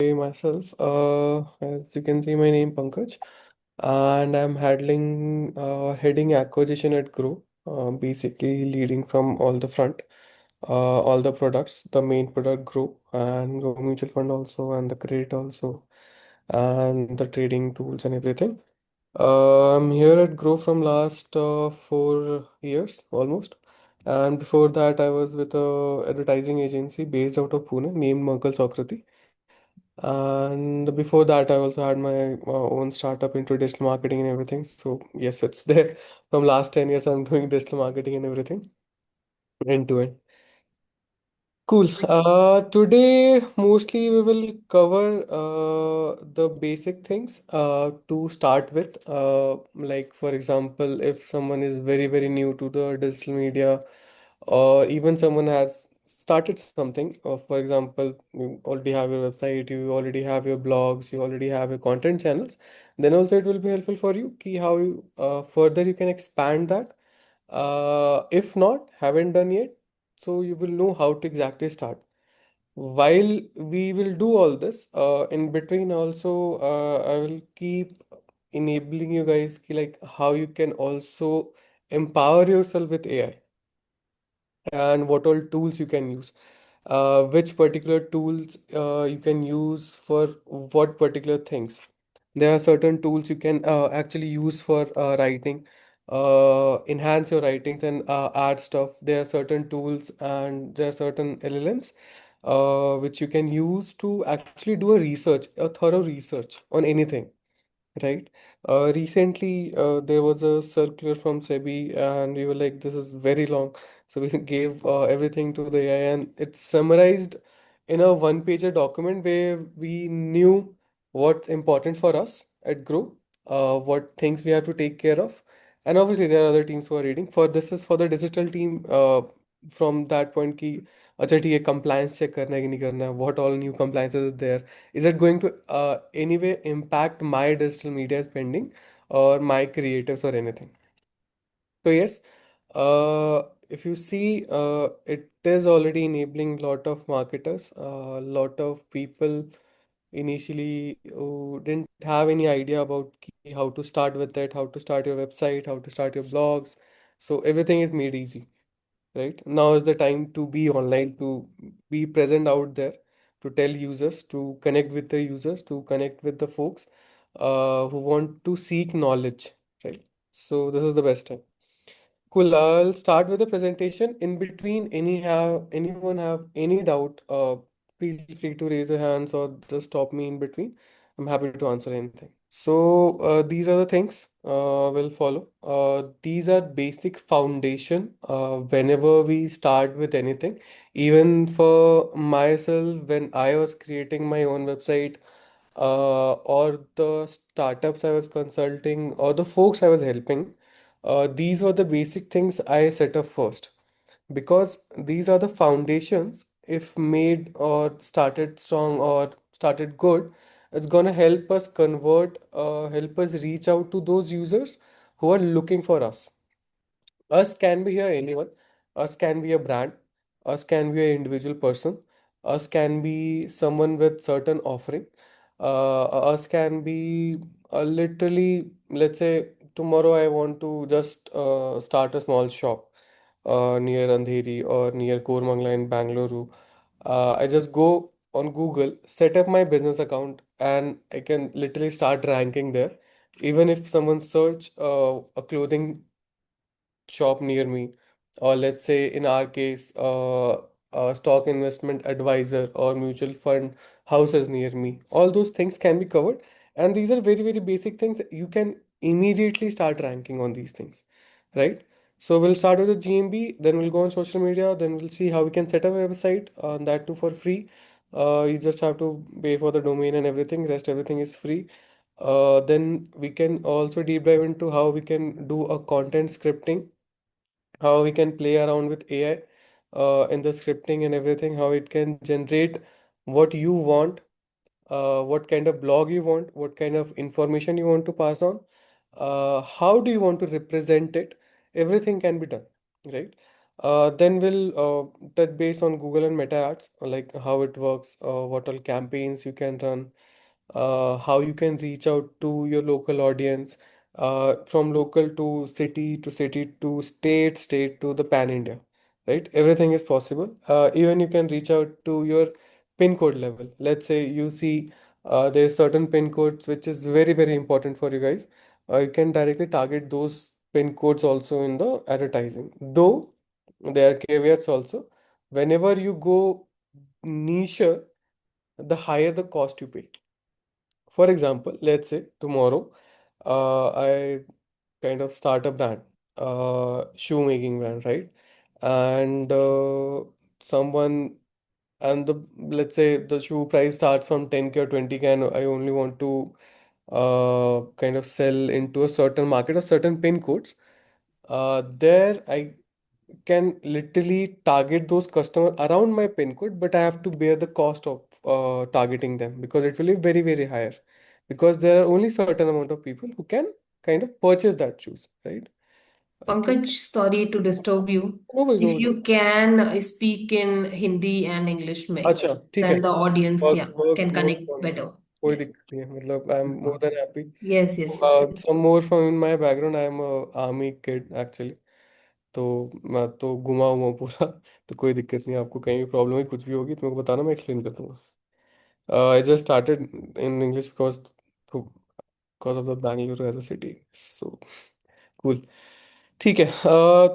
myself. As you can see, my name Pankaj, and I'm heading acquisition at Grow. Basically leading from all the front, all the products, the main product Grow and Grow Mutual Fund also, and the credit also, and the trading tools and everything. I'm here at Grow from last 4 years almost. And before that, I was with a advertising agency based out of Pune named Merkle Sokrati. And before that, I also had my own startup into digital marketing and everything. So yes, it's there. From last 10 years, I'm doing digital marketing and everything end to end. Cool. Today, mostly we will cover the basic things to start with. Like, for example, if someone is very, very new to the digital media, or even someone has started something, for example, you already have your website, you already have your blogs, you already have your content channels, then also it will be helpful for you key how you further you can expand that. If not, haven't done yet, so you will know how to exactly start. While we will do all this, in between also, I will keep enabling you guys like how you can also empower yourself with AI and what all tools you can use, which particular tools you can use for what particular things. There are certain tools you can actually use for writing, enhance your writings and add stuff. There are certain tools and there are certain LLMs which you can use to actually do a thorough research on anything. Right. Recently, there was a circular from SEBI, and we were like, this is very long. So we gave everything to the AI, and it's summarized in a one-pager document where we knew what's important for us at Grow, what things we have to take care of. And obviously, there are other teams who are reading. For this is for the digital team, from that point की अच्छा ठीक है compliance check करना है कि नहीं करना है, what all new compliances is there, is it going to anyway impact my digital media spending or my creatives or anything? So yes, if you see, it is already enabling lot of marketers, lot of people initially who didn't have any idea about how to start with it, how to start your website, how to start your blogs. So everything is made easy, right? Now is the time to be online, to be present out there, to tell users, to connect with the users, to connect with the folks who want to seek knowledge, right? So this is the best time. Cool. I'll start with the presentation. In between, anyone have any doubt, feel free to raise your hands or just stop me in between. I'm happy to answer anything. So these are the things we'll follow. These are basic foundation whenever we start with anything. Even for myself, when I was creating my own website, or the startups I was consulting, or the folks I was helping, these were the basic things I set up first because these are the foundations. If made or started strong or started good, it's gonna help us help us reach out to those users who are looking for us. Us can be here anyone. Us can be a brand. Us can be an individual person. Us can be someone with certain offering. Us can be literally, let's say, tomorrow I want to just start a small shop near Andheri or near Koramangala in Bangalore. I just go on Google, set up my business account, and I can literally start ranking there. Even if someone search a clothing shop near me, or let's say in our case, a stock investment advisor or mutual fund houses near me, all those things can be covered. And these are very, very basic things. You can immediately start ranking on these things, right? So we'll start with the GMB, then we'll go on social media, then we'll see how we can set up a website, that too for free. You just have to pay for the domain and everything, rest everything is free. Then we can also deep dive into how we can do a content scripting, how we can play around with AI in the scripting and everything, how it can generate what you want, what kind of blog you want, what kind of information you want to pass on, how do you want to represent it. Everything can be done, right? Then we'll touch base on Google and Meta ads, like how it works, what all campaigns you can run, how you can reach out to your local audience, from local to city to state, state to the pan India, right? Everything is possible. Even you can reach out to your pin code level. Let's say you see there's certain pin codes which is very, very important for you guys. You can directly target those pin codes also in the advertising. Though there are caveats also. Whenever you go niche, the higher the cost you pay. For example, let's say tomorrow, I kind of start a brand, shoemaking brand, right? And someone and the let's say the shoe price starts from 10K or 20K, and I only want to kind of sell into a certain market or certain pin codes. There I can literally target those customers around my pin code, but I have to bear the cost of targeting them because it will be very, very higher because there are only certain amount of people who can kind of purchase that shoes, right? Okay. Pankaj, sorry to disturb you. No worries, no If worries. you can speak in Hindi and English mix, अच्छा ठीक है. then the audience, Work, yeah, works can works connect for me. better. कोई Yes. दिक्कत नहीं है मतलब I am more than happy. Yes, yes, yes. Some more from my background, I am a army kid actually. तो मैं तो घुमा हुआ हूँ पूरा. तो कोई दिक्कत नहीं, आपको कहीं भी प्रॉब्लम है कुछ भी होगी तो मेरे को बताना, मैं एक्सप्लेन कर दूंगा. I just started in English because of the Bangalore as a city. So cool. ठीक है.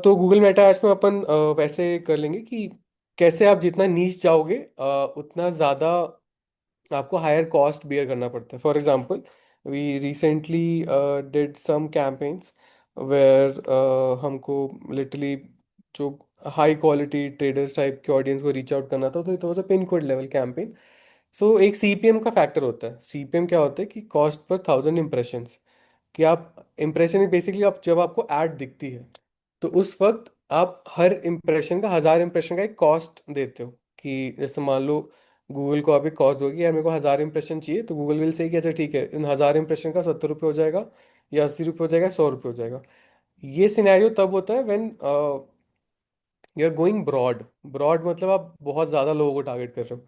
तो गूगल मेटा एड्स में अपन वैसे कर लेंगे कि कैसे आप जितना नीच जाओगे उतना ज़्यादा आपको हायर कॉस्ट बियर करना पड़ता है. For example, we recently did some campaigns where हमको लिटरली जो हाई क्वालिटी ट्रेडर्स टाइप के ऑडियंस को रीच आउट करना था, तो it was a pin code level campaign. So एक सीपीएम का फैक्टर होता है. सीपीएम क्या होता है कि कॉस्ट पर 1000 इम्प्रेशंस. कि आप इम्प्रेशन बेसिकली आप जब आपको ऐड दिखती है तो उस वक्त आप हर इम्प्रेशन का 1000 इम्प्रेशन का एक कॉस्ट देते हो. कि जैसे मान लो गूगल को आप एक कॉस्ट दोगे, यार मेरे को 1000 इम्प्रेशन चाहिए, तो गूगल विल से कि अच्छा ठीक है, इन 1000 इम्प्रेशन का 70 रुपये हो जाएगा या 80 रुपये हो जाएगा, 100 रुपये हो जाएगा. ये सिनेरियो तब होता है when you are going broad. Broad मतलब आप बहुत ज़्यादा लोगों को टारगेट कर रहे हो.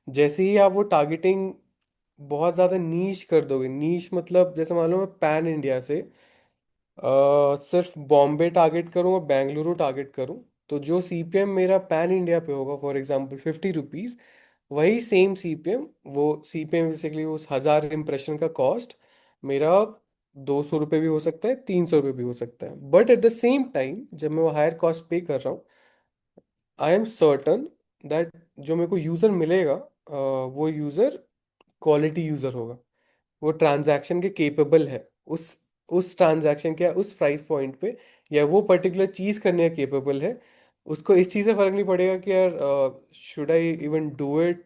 जैसे ही आप वो टारगेटिंग बहुत ज़्यादा नीश कर दोगे, नीश मतलब जैसे मान लो मैं पैन इंडिया से सिर्फ बॉम्बे टारगेट करूँ और बेंगलुरु टारगेट करूँ, तो जो सीपीएम मेरा पैन इंडिया पे होगा फॉर एग्जांपल 50 रुपीज़, वही सेम सीपीएम, वो सीपीएम बेसिकली उस 1000 इम्प्रेशन का कॉस्ट मेरा 200 रुपये भी हो सकता है, 300 रुपये भी हो सकता है. But at the same time जब मैं वो हायर कॉस्ट पे कर रहा हूँ, आई एम सर्टन दैट जो मेरे को यूज़र मिलेगा वो यूज़र क्वालिटी यूज़र होगा. वो ट्रांजैक्शन के केपेबल है, उस ट्रांजैक्शन के उस प्राइस पॉइंट पे, या वो पर्टिकुलर चीज़ करने का केपेबल है. उसको इस चीज़ से फ़र्क नहीं पड़ेगा कि यार should I even do it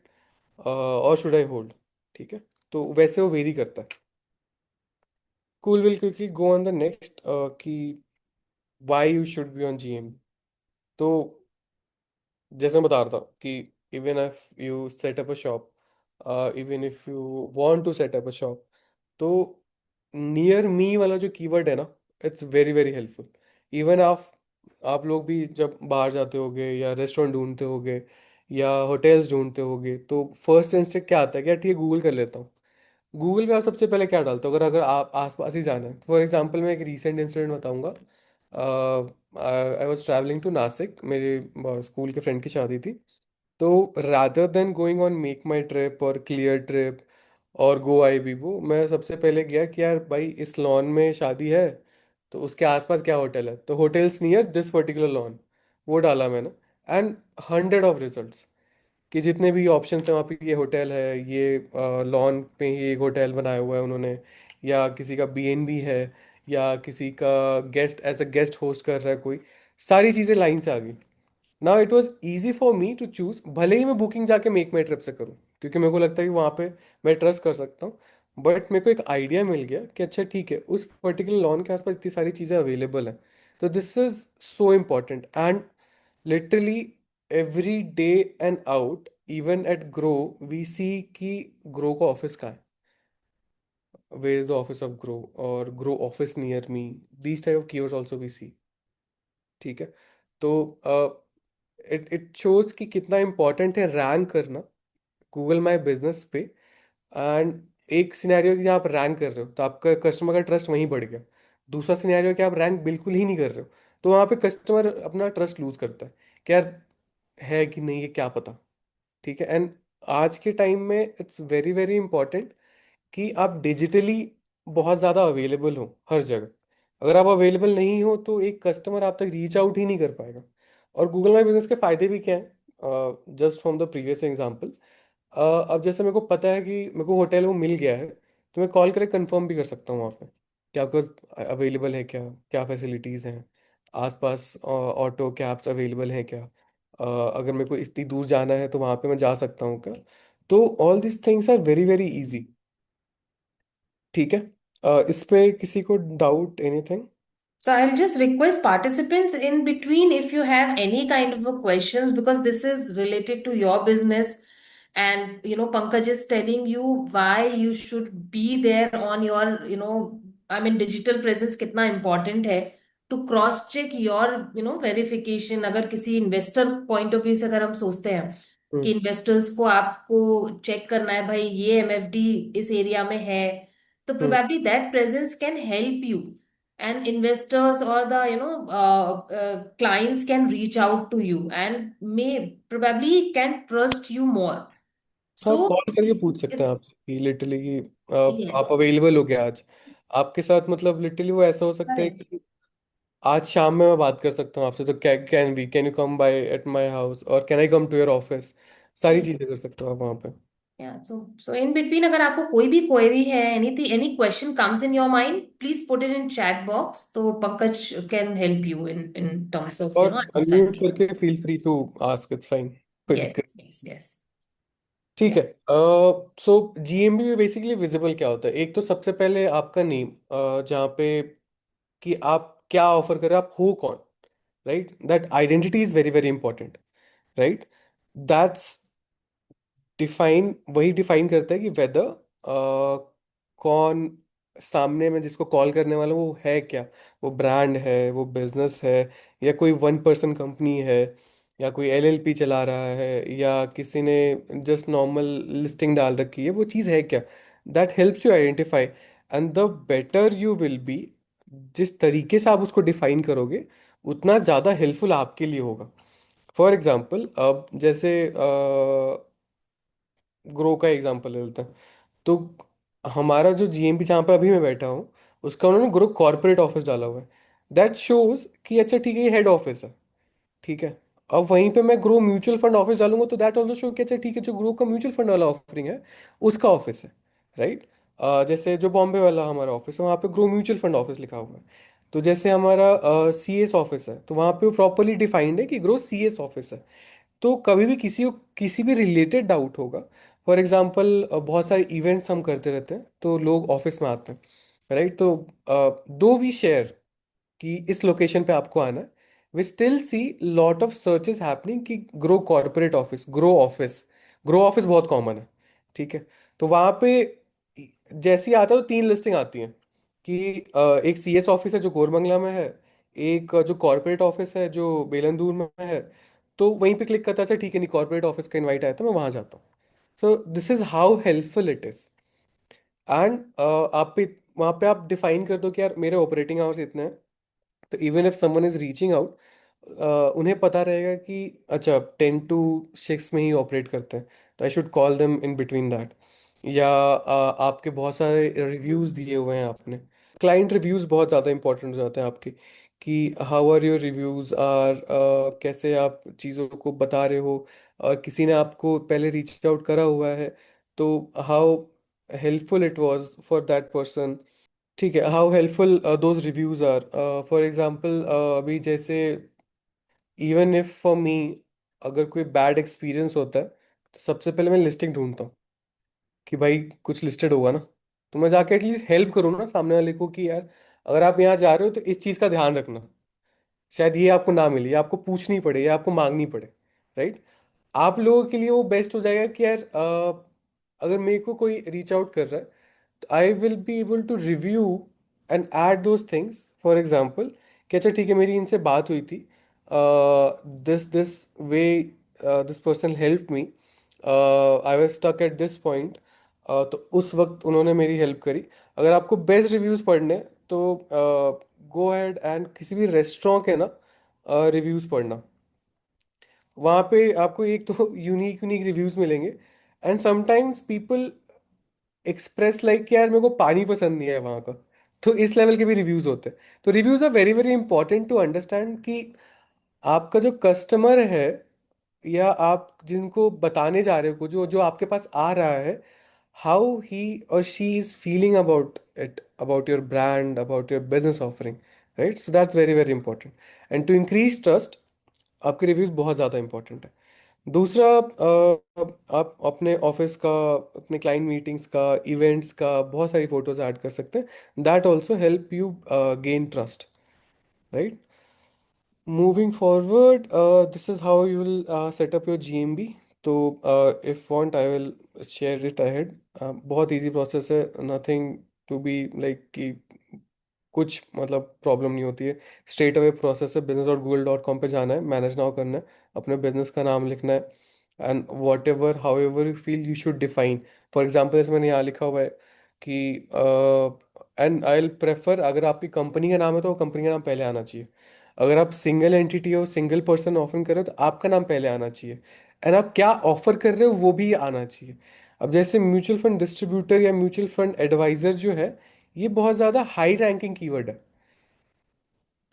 or should I hold. ठीक है. तो वैसे वो वेरी करता है. Cool. Will quickly go on the next कि why you should be on GM. तो जैसे मैं बता रहा था कि even if you set up a shop, even if you want to set up a shop, तो नियर मी वाला जो कीवर्ड है ना, it's very very helpful. Even आप लोग भी जब बाहर जाते होगे या रेस्टोरेंट ढूंढते होगे या होटल्स ढूंढते होगे, तो फर्स्ट इंस्टेंट क्या आता है कि यार ठीक है गूगल कर लेता हूँ. गूगल पे आप सबसे पहले क्या डालते हो अगर अगर आप आसपास ही जाना है. फॉर एग्जांपल मैं एक रीसेंट इंसिडेंट बताऊंगा. I was travelling to Nashik, मेरे स्कूल के फ्रेंड की शादी थी. तो rather than going on MakeMyTrip और क्लियर ट्रिप और गो आई बीबो, मैं सबसे पहले गया कि यार भाई इस लॉन में शादी है, तो उसके आसपास क्या होटल है, तो hotels near this particular lawn. वो डाला मैंने. एंड हंड्रेड ऑफ रिजल्ट्स कि जितने भी ऑप्शन थे वहाँ पे, ये होटल है, ये लॉन पे ही एक होटल बनाया हुआ है उन्होंने, या किसी का बीएनबी है, या किसी का guest as a guest host कर रहा है कोई. सारी चीज़ें लाइन से आ गई. Now it was easy for me to choose, भले ही मैं बुकिंग जाके मेक माई ट्रिप से करूँ, क्योंकि मेरे को लगता है कि वहाँ पे मैं ट्रस्ट कर सकता हूँ. बट मेरे को एक आइडिया मिल गया कि अच्छा ठीक है, उस पर्टिकुलर लॉन के आसपास इतनी सारी चीज़ें अवेलेबल हैं. तो this is so important. And literally every day and out, even at Groww, we see कि ग्रो का ऑफिस कहाँ है, where is the office of Groww, और Groww office near me. These type of keywords also we see. ठीक है. तो इट शोज कि कितना इम्पोर्टेंट है रैंक करना गूगल माई बिजनेस पे। एंड एक सिनेरियो कि जहाँ आप रैंक कर रहे हो तो आपका कस्टमर का ट्रस्ट वहीं बढ़ गया। दूसरा सिनेरियो कि आप रैंक बिल्कुल ही नहीं कर रहे हो, तो वहाँ पे कस्टमर अपना ट्रस्ट लूज करता है कि यार है कि नहीं, ये क्या पता। ठीक है। एंड आज के टाइम में इट्स वेरी वेरी इंपॉर्टेंट कि आप डिजिटली बहुत ज़्यादा अवेलेबल हो हर जगह। अगर आप अवेलेबल नहीं हो तो एक कस्टमर आप तक रीच आउट ही नहीं कर पाएगा। और गूगल माई बिजनेस के फायदे भी क्या हैं, just from the previous example. अब जैसे मेरे को पता है कि मेरे को होटल वो मिल गया है, तो मैं कॉल करके कंफर्म भी कर सकता हूँ वहाँ पे क्या आपका अवेलेबल है, क्या क्या फैसिलिटीज़ हैं आसपास, ऑटो कैब्स अवेलेबल हैं क्या, अगर मेरे को इतनी दूर जाना है तो वहाँ पे मैं जा सकता हूँ क्या। तो all this things are very very easy. ठीक है। इस पे किसी को doubt anything? So I'll just request participants in between if you have any kind of a questions, because this is related to your business, and Pankaj is telling you why you should be there on your, I mean, digital presence कितना important है to cross check your verification. अगर किसी investor point of view से अगर हम सोचते हैं कि हम्म। इन्वेस्टर्स को आपको चेक करना है, भाई ये एमएफडी इस एरिया में है, तो हम्म। probably that presence can help you, and investors or the clients can reach out to you and may probably can trust you more. हाँ, So कॉल करके it's पूछ सकते हैं it's आपसे कि लिटरली कि yeah, आप अवेलेबल हो गया आज। आपके साथ मतलब लिटरली वो ऐसा हो सकता है correct. कि आज शाम में मैं बात कर सकता हूँ आपसे, तो can you come by at my house or can I come to your office. सारी Yeah. चीजें कर सकते हो आप वहाँ पे। Yeah, so in between अगर आपको कोई भी क्वेरी है, anything, any question comes in your mind, please put it in chat box, तो Pankaj can help you in terms of और अनम्यूट understanding. करके feel free to ask, it's fine, कोई Yes, दिक्कत। yes, yes. ठीक Yeah. है। So GMB में basically visible क्या होता है, एक तो सबसे पहले आपका नेम, जहाँ पे कि आप क्या ऑफर कर रहे हो, आप हो कौन, right, that identity is very very important, right. That's define, वही डिफाइन करता है कि वेदर कौन सामने में जिसको कॉल करने वाला वो है क्या। वो ब्रांड है, वो बिजनेस है, या कोई वन पर्सन कंपनी है, या कोई एलएलपी चला रहा है, या किसी ने जस्ट नॉर्मल लिस्टिंग डाल रखी है, वो चीज़ है क्या। That helps you identify. And the better you will be, जिस तरीके से आप उसको डिफाइन करोगे उतना ज़्यादा हेल्पफुल आपके लिए होगा। फॉर एग्जाम्पल, अब जैसे ग्रो का एग्जांपल ले लेते हैं। तो हमारा जो जीएमपी जहाँ पे अभी मैं बैठा हूँ, उसका उन्होंने ग्रो कॉर्पोरेट ऑफिस डाला हुआ है। दैट शोज कि अच्छा ठीक है ये हेड ऑफिस है। ठीक है। अब वहीं पे मैं ग्रो म्यूचुअल फंड ऑफिस डालूंगा तो दैट ऑल्सो शो कि अच्छा ठीक है जो ग्रो का म्यूचुअल फंड वाला ऑफरिंग है उसका ऑफिस है, राइट। जैसे जो बॉम्बे वाला हमारा ऑफिस है वहाँ पे ग्रो म्यूचुअल फंड ऑफिस लिखा हुआ है। तो जैसे हमारा सीएस ऑफिस है तो वहाँ पे प्रॉपरली डिफाइंड है कि ग्रो सीएस ऑफिस है। तो कभी भी किसी को किसी भी रिलेटेड डाउट होगा, फॉर एग्जांपल बहुत सारे इवेंट्स हम करते रहते हैं तो लोग ऑफिस में आते हैं, राइट। तो दो वी शेयर कि इस लोकेशन पे आपको आना है, we still see lot of searches happening कि Groww corporate office, Groww office बहुत कॉमन है। ठीक है। तो वहाँ पे जैसे ही आता है तो तीन लिस्टिंग आती हैं कि एक सीएस ऑफिस है जो गोरबंगला में है, एक जो कॉर्पोरेट ऑफिस है जो बेलंदूर में है। तो वहीं पे क्लिक करता है, अच्छा ठीक है नहीं कॉर्पोरेट ऑफिस का इनवाइट आया था मैं वहाँ जाता हूँ। So this is how helpful it is. And आप पे वहाँ पे आप डिफाइन कर दो कि यार मेरे ऑपरेटिंग आवर्स इतने हैं, तो even if someone is reaching out, उन्हें पता रहेगा कि अच्छा 10 to 6 में ही ऑपरेट करते हैं, तो I should call them in between that. या आपके बहुत सारे रिव्यूज़ दिए हुए हैं आपने, क्लाइंट रिव्यूज़ बहुत ज़्यादा इंपॉर्टेंट हो जाते हैं आपके, कि how are your reviews are, कैसे आप चीज़ों को बता रहे हो, और किसी ने आपको पहले रीच आउट करा हुआ है तो how helpful it was for that person. ठीक है, how helpful those reviews are. For example अभी जैसे इवन इफ फॉर मी अगर कोई बैड एक्सपीरियंस होता है तो सबसे पहले मैं लिस्टिंग ढूंढता हूँ कि भाई कुछ लिस्टेड होगा ना, तो मैं जाके एटलीस्ट हेल्प करूँ ना सामने वाले को कि यार अगर आप यहाँ जा रहे हो तो इस चीज़ का ध्यान रखना, शायद ये आपको ना मिले या आपको पूछनी पड़े या आपको मांगनी पड़े, राइट। आप लोगों के लिए वो बेस्ट हो जाएगा कि यार अगर मेरे को कोई रीच आउट कर रहा है तो I will be able to review and add those things. For example कि अच्छा ठीक है मेरी इनसे बात हुई थी, this way this person helped me, I was stuck at this point, तो उस वक्त उन्होंने मेरी हेल्प करी। अगर आपको बेस्ट रिव्यूज पढ़ने हैं, तो गो अहेड एंड किसी भी रेस्टोरेंट के ना रिव्यूज पढ़ना। वहाँ पे आपको एक तो यूनिक यूनिक रिव्यूज मिलेंगे, and sometimes people express like कि यार मेरे को पानी पसंद नहीं है वहाँ का। तो इस लेवल के भी रिव्यूज होते हैं। तो reviews are very very important to understand कि आपका जो कस्टमर है, या आप जिनको बताने जा रहे हो, जो जो आपके पास आ रहा है, हाउ ही और she is feeling about it, about your brand, about your business offering, right? So that's very very important. And to increase trust, आपके रिव्यूज बहुत ज़्यादा इंपॉर्टेंट है। दूसरा, आप अपने ऑफिस का, अपने क्लाइंट मीटिंग्स का, इवेंट्स का बहुत सारी फोटोज ऐड कर सकते हैं। That also help you gain trust, right? Moving forward, this is how you will set up your GMB. So, if want, I will share it ahead. बहुत easy process है, nothing to be like कि कुछ मतलब problem नहीं होती है। Straight away process है, business.google.com पे जाना है, मैनेज नाउ करना है, अपने बिजनेस का नाम लिखना है, and what ever how ever you feel you should define. For example, जैसे मैंने यहाँ लिखा हुआ है कि एंड आई विल प्रेफर, अगर आपकी कंपनी का नाम है तो वो कंपनी का नाम पहले आना चाहिए। अगर आप सिंगल एंटिटी हो, सिंगल पर्सन ऑफर कर रहे हो, तो आपका नाम पहले आना चाहिए। एंड आप क्या ऑफर कर रहे हो वो भी आना चाहिए। अब जैसे म्यूचुअल फंड डिस्ट्रीब्यूटर या म्यूचुअल फंड एडवाइजर जो है, ये बहुत ज़्यादा हाई रैंकिंग कीवर्ड है।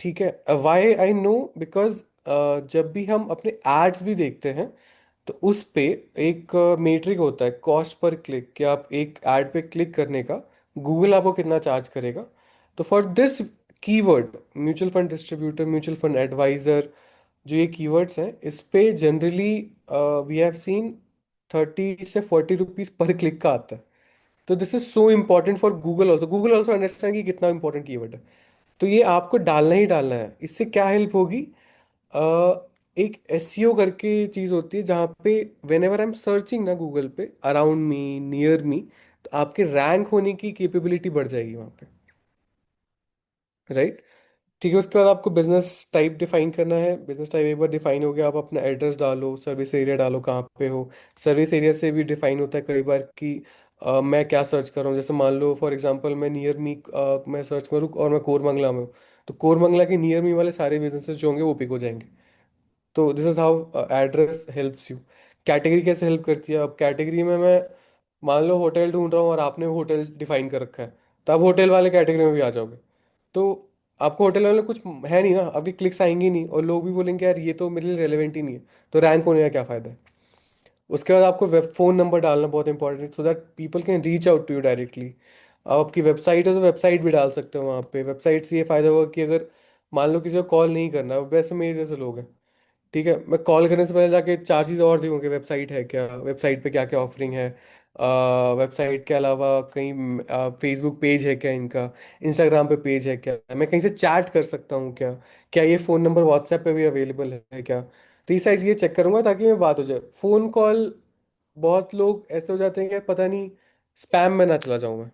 ठीक है, वाई आई नो, बिकॉज जब भी हम अपने एड्स भी देखते हैं, तो उस पे एक मेट्रिक होता है, कॉस्ट पर क्लिक, कि आप एक ऐड पे क्लिक करने का गूगल आपको कितना चार्ज करेगा। तो for this keyword, mutual fund distributor, mutual fund advisor, जो ये कीवर्ड्स हैं, इस पे जनरली वी हैव सीन 30 से 40 रुपीज पर क्लिक का आता है। तो this is so important for Google also, Google also understand कि कितना इंपॉर्टेंट कीवर्ड है। तो ये आपको डालना ही डालना है। इससे क्या हेल्प होगी? एक एसईओ करके चीज़ होती है, जहाँ पे when ever I am searching ना गूगल पे, अराउंड मी, नियर मी, तो आपके रैंक होने की कैपेबिलिटी बढ़ जाएगी वहाँ पे, राइट? ठीक है, उसके बाद आपको बिजनेस टाइप डिफाइन करना है। बिजनेस टाइप एक बार डिफाइन हो गया, आप अपना एड्रेस डालो, सर्विस एरिया डालो, कहाँ पे हो। सर्विस एरिया से भी डिफाइन होता है कई बार कि मैं क्या सर्च कर रहा हूँ। जैसे मान लो फॉर एग्जांपल, मैं नियर मी मैं सर्च करूँ और मैं कोरमंगला में हूँ, तो कोरमंगला के नियर मी वाले सारे बिजनेसेस जो होंगे वो पिक हो जाएंगे। तो this is how address helps you. Category कैसे हेल्प करती है? अब कैटेगरी में मैं मान लो होटल ढूंढ रहा हूँ और आपने होटल डिफाइन कर रखा है, तो आप होटल वाले कैटेगरी में भी आ जाओगे। तो आपको होटल वाले कुछ है नहीं ना, आपकी क्लिक्स आएंगी नहीं, और लोग भी बोलेंगे यार ये तो मेरे लिए रेलिवेंट ही नहीं है, तो रैंक होने का क्या फ़ायदा है? उसके बाद आपको वेब फ़ोन नंबर डालना बहुत इंपॉर्टेंट है, so that people can reach out to you directly. अब आपकी वेबसाइट है तो वेबसाइट भी डाल सकते हो वहाँ पे। वेबसाइट से ये फ़ायदा होगा कि अगर मान लो किसी को कॉल नहीं करना, वैसे मेरे जैसे लोग हैं, ठीक है, मैं कॉल करने से पहले जाके चार चीज़ और देखूँ कि वेबसाइट है क्या, वेबसाइट पे क्या क्या ऑफरिंग है, वेबसाइट के अलावा कहीं फेसबुक पेज है क्या इनका, इंस्टाग्राम पे पेज है क्या, मैं कहीं से चैट कर सकता हूँ क्या, क्या ये फ़ोन नंबर व्हाट्सएप पे भी अवेलेबल है क्या। तो ये सारी चीज़ें चेक करूंगा ताकि मैं बात हो जाए। फ़ोन कॉल, बहुत लोग ऐसे हो जाते हैं कि पता नहीं स्पैम में ना चला जाऊँ मैं,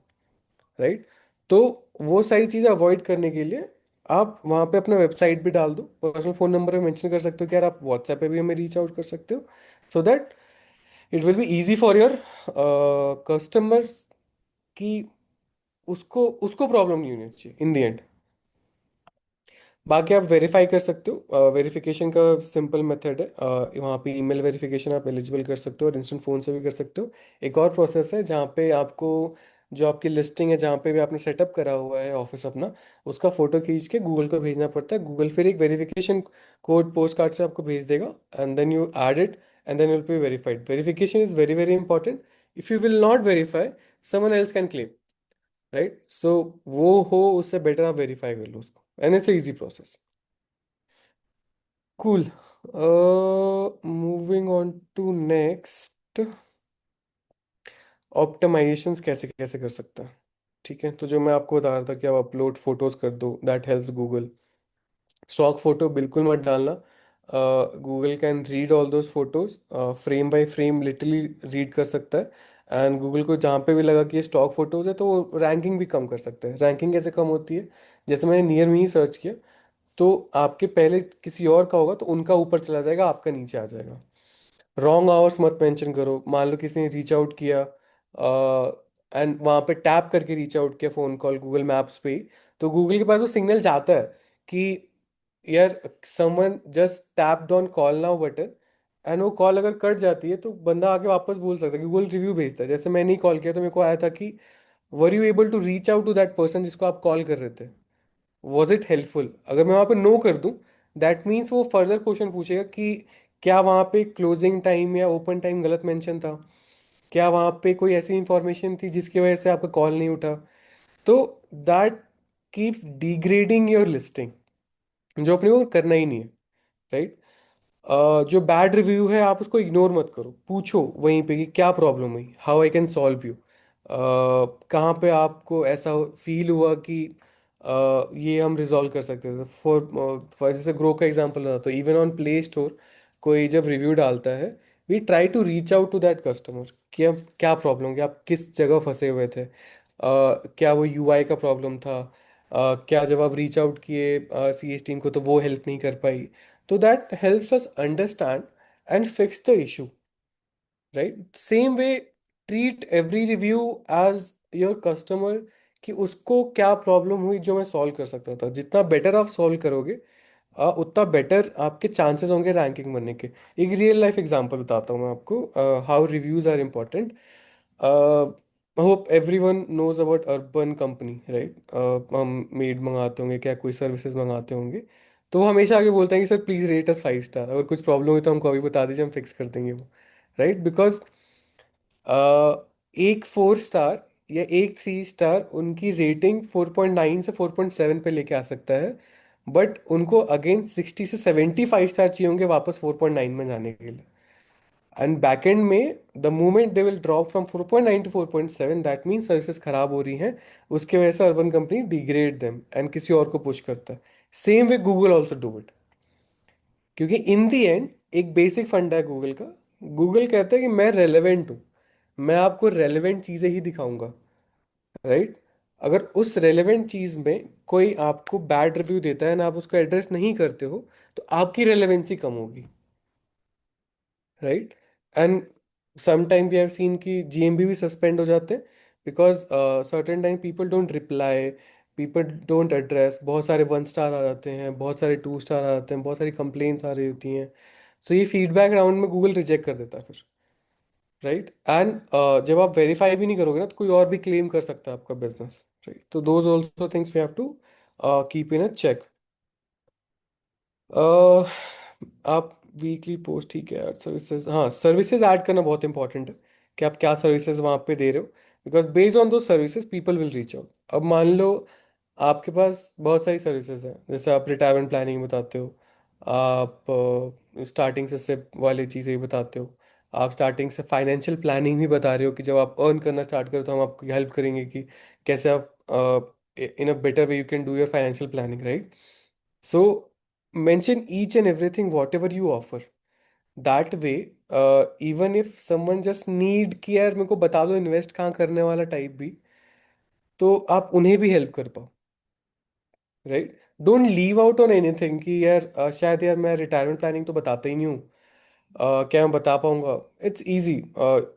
राइट? तो वो सारी चीज़ें अवॉइड करने के लिए आप वहाँ पे अपना वेबसाइट भी डाल दो, पर्सनल फ़ोन नंबर पे मेंशन कर सकते हो कि यार आप व्हाट्सएप पे भी हमें रीच आउट कर सकते हो, so that it will be easy for your customer, कि उसको उसको प्रॉब्लम नहीं होनी चाहिए इन द एंड। बाकी आप वेरीफाई कर सकते हो, वेरिफिकेशन का सिंपल मेथड है, वहाँ पे ईमेल वेरिफिकेशन आप एलिजिबल कर सकते हो, और इंस्टेंट फ़ोन से भी कर सकते हो। एक और प्रोसेस है जहाँ पे आपको, जो आपकी लिस्टिंग है जहाँ पे भी आपने सेटअप करा हुआ है ऑफिस अपना, उसका फोटो खींच के गूगल को भेजना पड़ता है। गूगल फिर एक वेरिफिकेशन कोड पोस्ट कार्ड से आपको भेज देगा, and then you add it, and then will be verified. Verification is very very important. If you will not verify, someone else can claim, right? So वो हो, उससे better आप verify कर लो उसको, and it's easy process. Cool. Moving on to next, optimizations कैसे कैसे कर सकते हैं। ठीक है, तो जो मैं आपको बता रहा था कि आप अपलोड फोटोज कर दो, that helps Google. Stock photo बिल्कुल मत डालना। Google can read all those photos, frame by frame literally read कर सकता है। एंड गूगल को जहाँ पे भी लगा कि ये स्टॉक फोटोज है, तो वो रैंकिंग भी कम कर सकते हैं। रैंकिंग कैसे कम होती है? जैसे मैंने नियर में ही सर्च किया, तो आपके पहले किसी और का होगा तो उनका ऊपर चला जाएगा, आपका नीचे आ जाएगा। रॉन्ग आवर्स मत मेंशन करो। मान लो किसी ने रीच आउट किया एंड वहां पे टैप करके रीच आउट किया, फोन कॉल गूगल मैप्स पे ही, तो गूगल के पास वो सिग्नल जाता है कि यार someone just tapped on call now button. And वो कॉल अगर कट जाती है तो बंदा आके वापस बोल सकता है, गूगल रिव्यू भेजता है। जैसे मैंने ही कॉल किया तो मेरे को आया था कि were you able to reach out to that person जिसको आप कॉल कर रहे थे, वॉज इट हेल्पफुल। अगर मैं वहां पे नो कर दूं, दैट मीन्स वो फर्दर क्वेश्चन पूछेगा कि क्या वहां पे क्लोजिंग टाइम या ओपन टाइम गलत मेंशन था, क्या वहां पे कोई ऐसी इंफॉर्मेशन थी जिसकी वजह से आपका कॉल नहीं उठा। तो that keeps degrading your listing, जो अपने को करना ही नहीं है, राइट। जो बैड रिव्यू है आप उसको इग्नोर मत करो, पूछो वहीं पे कि क्या प्रॉब्लम हुई, how I can solve you. कहाँ पे आपको ऐसा फील हुआ कि ये हम रिजॉल्व कर सकते थे। फॉर जैसे ग्रो का एग्जांपल था, तो इवन ऑन प्ले स्टोर कोई जब रिव्यू डालता है, we try to reach out to that customer कि अब क्या प्रॉब्लम, कि आप किस जगह फंसे हुए थे। क्या वो यूआई का प्रॉब्लम था, क्या जब आप रीच आउट किए सीएस टीम को तो वो हेल्प नहीं कर पाई। तो that helps us understand and fix the issue, right? Same way, treat every review as your customer, कि उसको क्या प्रॉब्लम हुई जो मैं सॉल्व कर सकता था। जितना बेटर आप सॉल्व करोगे उतना बेटर आपके चांसेस होंगे रैंकिंग बनने के। एक रियल लाइफ एग्जांपल बताता हूँ मैं आपको, how reviews are important. Hope everyone knows about Urban Company, right. हम मेड मंगाते होंगे, क्या कोई सर्विसेज मंगाते होंगे, तो वो हमेशा आगे बोलते हैं कि sir please rate us 5 star, अगर कुछ प्रॉब्लम हुई तो हमको अभी बता दीजिए, हम फिक्स कर देंगे वो, राइट। बिकॉज एक 4 स्टार या एक 3 स्टार उनकी रेटिंग 4.9 से 4.7 पे लेके आ सकता है, बट उनको अगेन 60 से 75 स्टार चाहिए होंगे वापस 4.9 में जाने के लिए। एंड बैकएंड में the moment they will drop from 4.9 to 4.7, that mean services खराब हो रही हैं, उसके वजह से Urban Company degrade them and किसी और को पुश करता है। Same way Google also do it, क्योंकि इन दी एंड एक बेसिक फंडा है गूगल का। गूगल कहता है कि मैं रेलेवेंट हूँ, मैं आपको रेलेवेंट चीज़ें ही दिखाऊंगा, राइट। अगर उस रेलेवेंट चीज़ में कोई आपको बैड रिव्यू देता है ना, आप उसको एड्रेस नहीं करते हो, तो आपकी रेलेवेंसी कम होगी, right. And sometime we have seen कि जीएमबी भी सस्पेंड हो जाते हैं, because certain time people don't reply, people don't address. बहुत सारे 1 स्टार आ जाते हैं, बहुत सारे 2 स्टार आ जाते हैं, बहुत सारी कंप्लेंट्स आ रही होती हैं। सो ये फीडबैक राउंड में गूगल रिजेक्ट कर देता है फिर, राइट। एंड जब आप वेरीफाई भी नहीं करोगे ना, तो कोई और भी क्लेम कर सकता है आपका बिजनेस, राइट। तो those also things we have to keep in a check. Uh, आप वीकली पोस्ट, ठीक है यार। सर्विसेज, हाँ, सर्विसेज ऐड करना बहुत इंपॉर्टेंट है कि आप क्या सर्विसेज वहाँ पे दे रहे हो, बिकॉज बेस्ड ऑन दो services people will reach out. अब मान लो आपके पास बहुत सारी सर्विसेज हैं, जैसे आप रिटायरमेंट प्लानिंग बताते हो, आप स्टार्टिंग से सिप वाली चीज़ें भी बताते हो, आप स्टार्टिंग से फाइनेंशियल प्लानिंग भी बता रहे हो कि जब आप अर्न करना स्टार्ट करो तो हम आपकी हेल्प करेंगे कि कैसे आप in a better way you can do your financial planning, right. So mention each and everything whatever you offer. That way, even if someone just need कि यार मेरे को बता दो इन्वेस्ट कहाँ करने वाला टाइप भी, तो आप उन्हें भी हेल्प कर पाओ, right. Don't leave out on anything कि यार शायद यार मैं रिटायरमेंट प्लानिंग तो बताता ही नहीं हूँ, क्या मैं बता पाऊंगा। It's easy,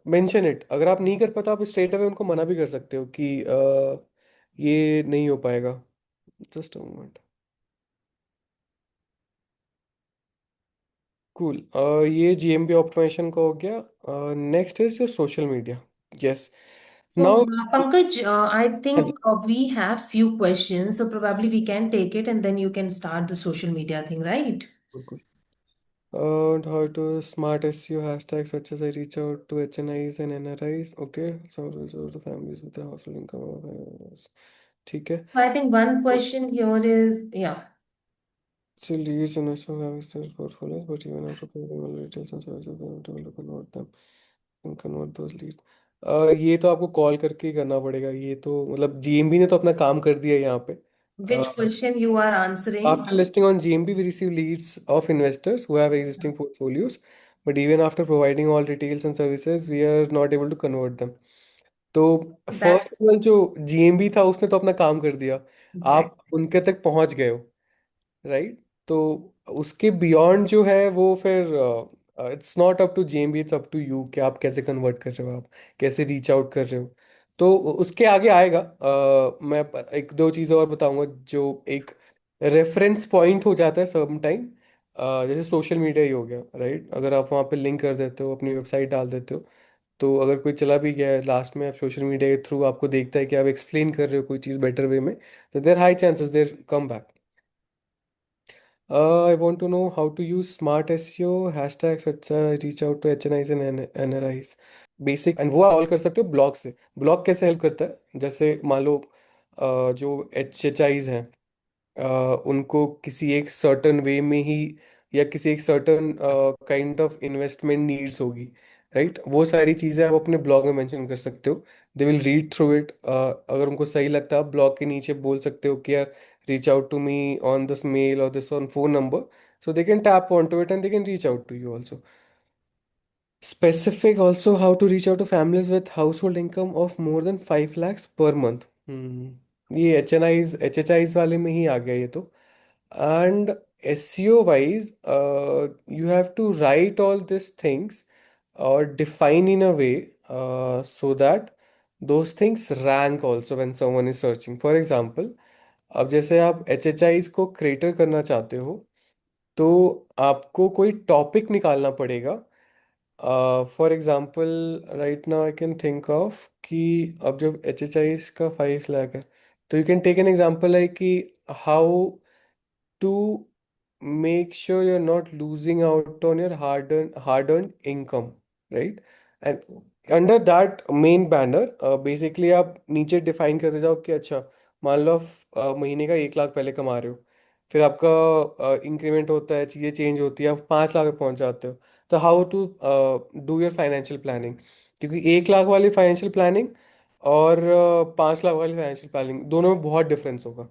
mention it. अगर आप नहीं कर पाते आप स्ट्रेट अवे उनको मना भी कर सकते हो कि ये नहीं हो पाएगा। Just a moment. कूल, ये जीएमपी ऑप्टिमाइजेशन का हो गया। Next is your social media. Yes. So, now Pankaj, I think we have few questions, so probably we can take it and then you can start the social media thing, right? बिल्कुल। How to smart SEO hashtags such as I reach out to HNIs and NRIs. Okay, so the families with the household income. ठीक है। So I think one question here is, yeah, Still leads and also have their portfolios, but even after providing all details and services, they want to convert them and convert those leads. ये तो आपको call करके ही करना पड़ेगा। ये तो मतलब GMB ने तो अपना काम कर दिया है यहाँ पे। which question you are answering? After listing on GMB, we receive leads of investors who have existing portfolios, but even after providing all details and services, we are not able to convert them. तो first That's of all जो GMB था उसने तो अपना काम कर दिया, आप exact. उनके तक पहुंच गए हो, राइट? तो उसके बियॉन्ड जो है वो फिर it's not up to JMB, it's up to you कि आप कैसे कन्वर्ट कर रहे हो, आप कैसे रीच आउट कर रहे हो। तो उसके आगे आएगा। मैं एक दो चीज़ें और बताऊंगा जो एक रेफरेंस पॉइंट हो जाता है सम टाइम। जैसे सोशल मीडिया ही हो गया, राइट? अगर आप वहाँ पे लिंक कर देते हो, अपनी वेबसाइट डाल देते हो, तो अगर कोई चला भी गया है लास्ट में, आप सोशल मीडिया के थ्रू आपको देखता है कि आप एक्सप्लेन कर रहे हो कोई चीज़ बेटर वे में, तो there high chances there come back. I want to know how to use smart SEO, hashtags, such as reach out to HNIs and NRIs. Basic, and वो आप ऑल कर सकते हो ब्लॉग से। ब्लॉग कैसे help करता है? जैसे मान लो जो HHIs हैं, उनको किसी एक सर्टन वे में ही या किसी एक certain kind of investment needs होगी, राइट? वो सारी चीज़ें आप अपने ब्लॉग में मेंशन कर सकते हो। They will read through it. अगर उनको सही लगता है, आप ब्लॉग के नीचे बोल सकते हो कि यार reach out to me on this mail or this on phone number, so they can tap onto it and they can reach out to you also. Specific also, how to reach out to families with household income of more than 5 lakhs per month. ये HHIs वाले में ही आ गया ये तो। And SEO wise, you have to write all these things or define in a way so that those things rank also when someone is searching. For example, अब जैसे आप HHIs को क्रेटर करना चाहते हो, तो आपको कोई टॉपिक निकालना पड़ेगा। For example, right now I can think of कि अब जब HHIs का 5 लाख है, तो you can take an example like कि how to make sure you're not losing out on your hard earned income, right? And under that main banner, basically आप नीचे define करते जाओ कि अच्छा, मान लो आप महीने का 1 लाख पहले कमा रहे हो, फिर आपका इंक्रीमेंट होता है, चीज़ें चेंज होती है, आप 5 लाख पे पहुंच जाते हो। तो how to do your financial planning, क्योंकि 1 लाख वाली फाइनेंशियल प्लानिंग और 5 लाख वाली फाइनेंशियल प्लानिंग दोनों में बहुत डिफरेंस होगा।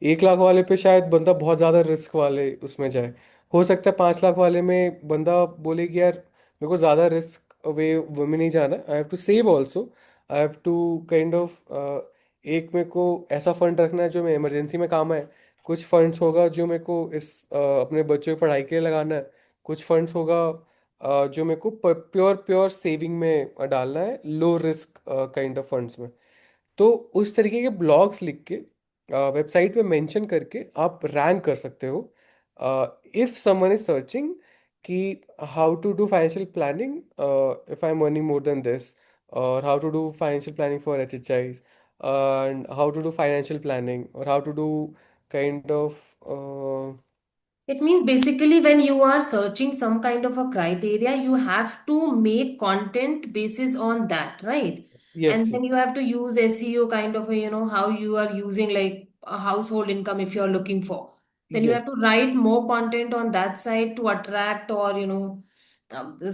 1 लाख वाले पे शायद बंदा बहुत ज़्यादा रिस्क वाले उसमें जाए, हो सकता है 5 लाख वाले में बंदा बोले कि यार मेरे को ज़्यादा रिस्क वे में नहीं जाना, I have to save also, I have to kind of एक मेरे को ऐसा फंड रखना है जो मैं इमरजेंसी में काम आए, कुछ फंड्स होगा जो मेरे को इस अपने बच्चों की पढ़ाई के लिए लगाना है, कुछ फंड्स होगा जो मेरे को प्योर प्योर सेविंग में डालना है, low risk kind of funds में। तो उस तरीके के ब्लॉग्स लिख के वेबसाइट पे मेंशन करके आप रैंक कर सकते हो। इफ समवन इज सर्चिंग कि how to do financial planning if I am earning more than this, or how to do financial planning for HHIs, and how to do financial planning, or how to do kind of It means basically when you are searching some kind of a criteria, you have to make content basis on that, right? Yes, And then you yes, have to use SEO kind of a, how you are using like a household income if you're looking for. Then you have to yes, write more content on that side to attract or,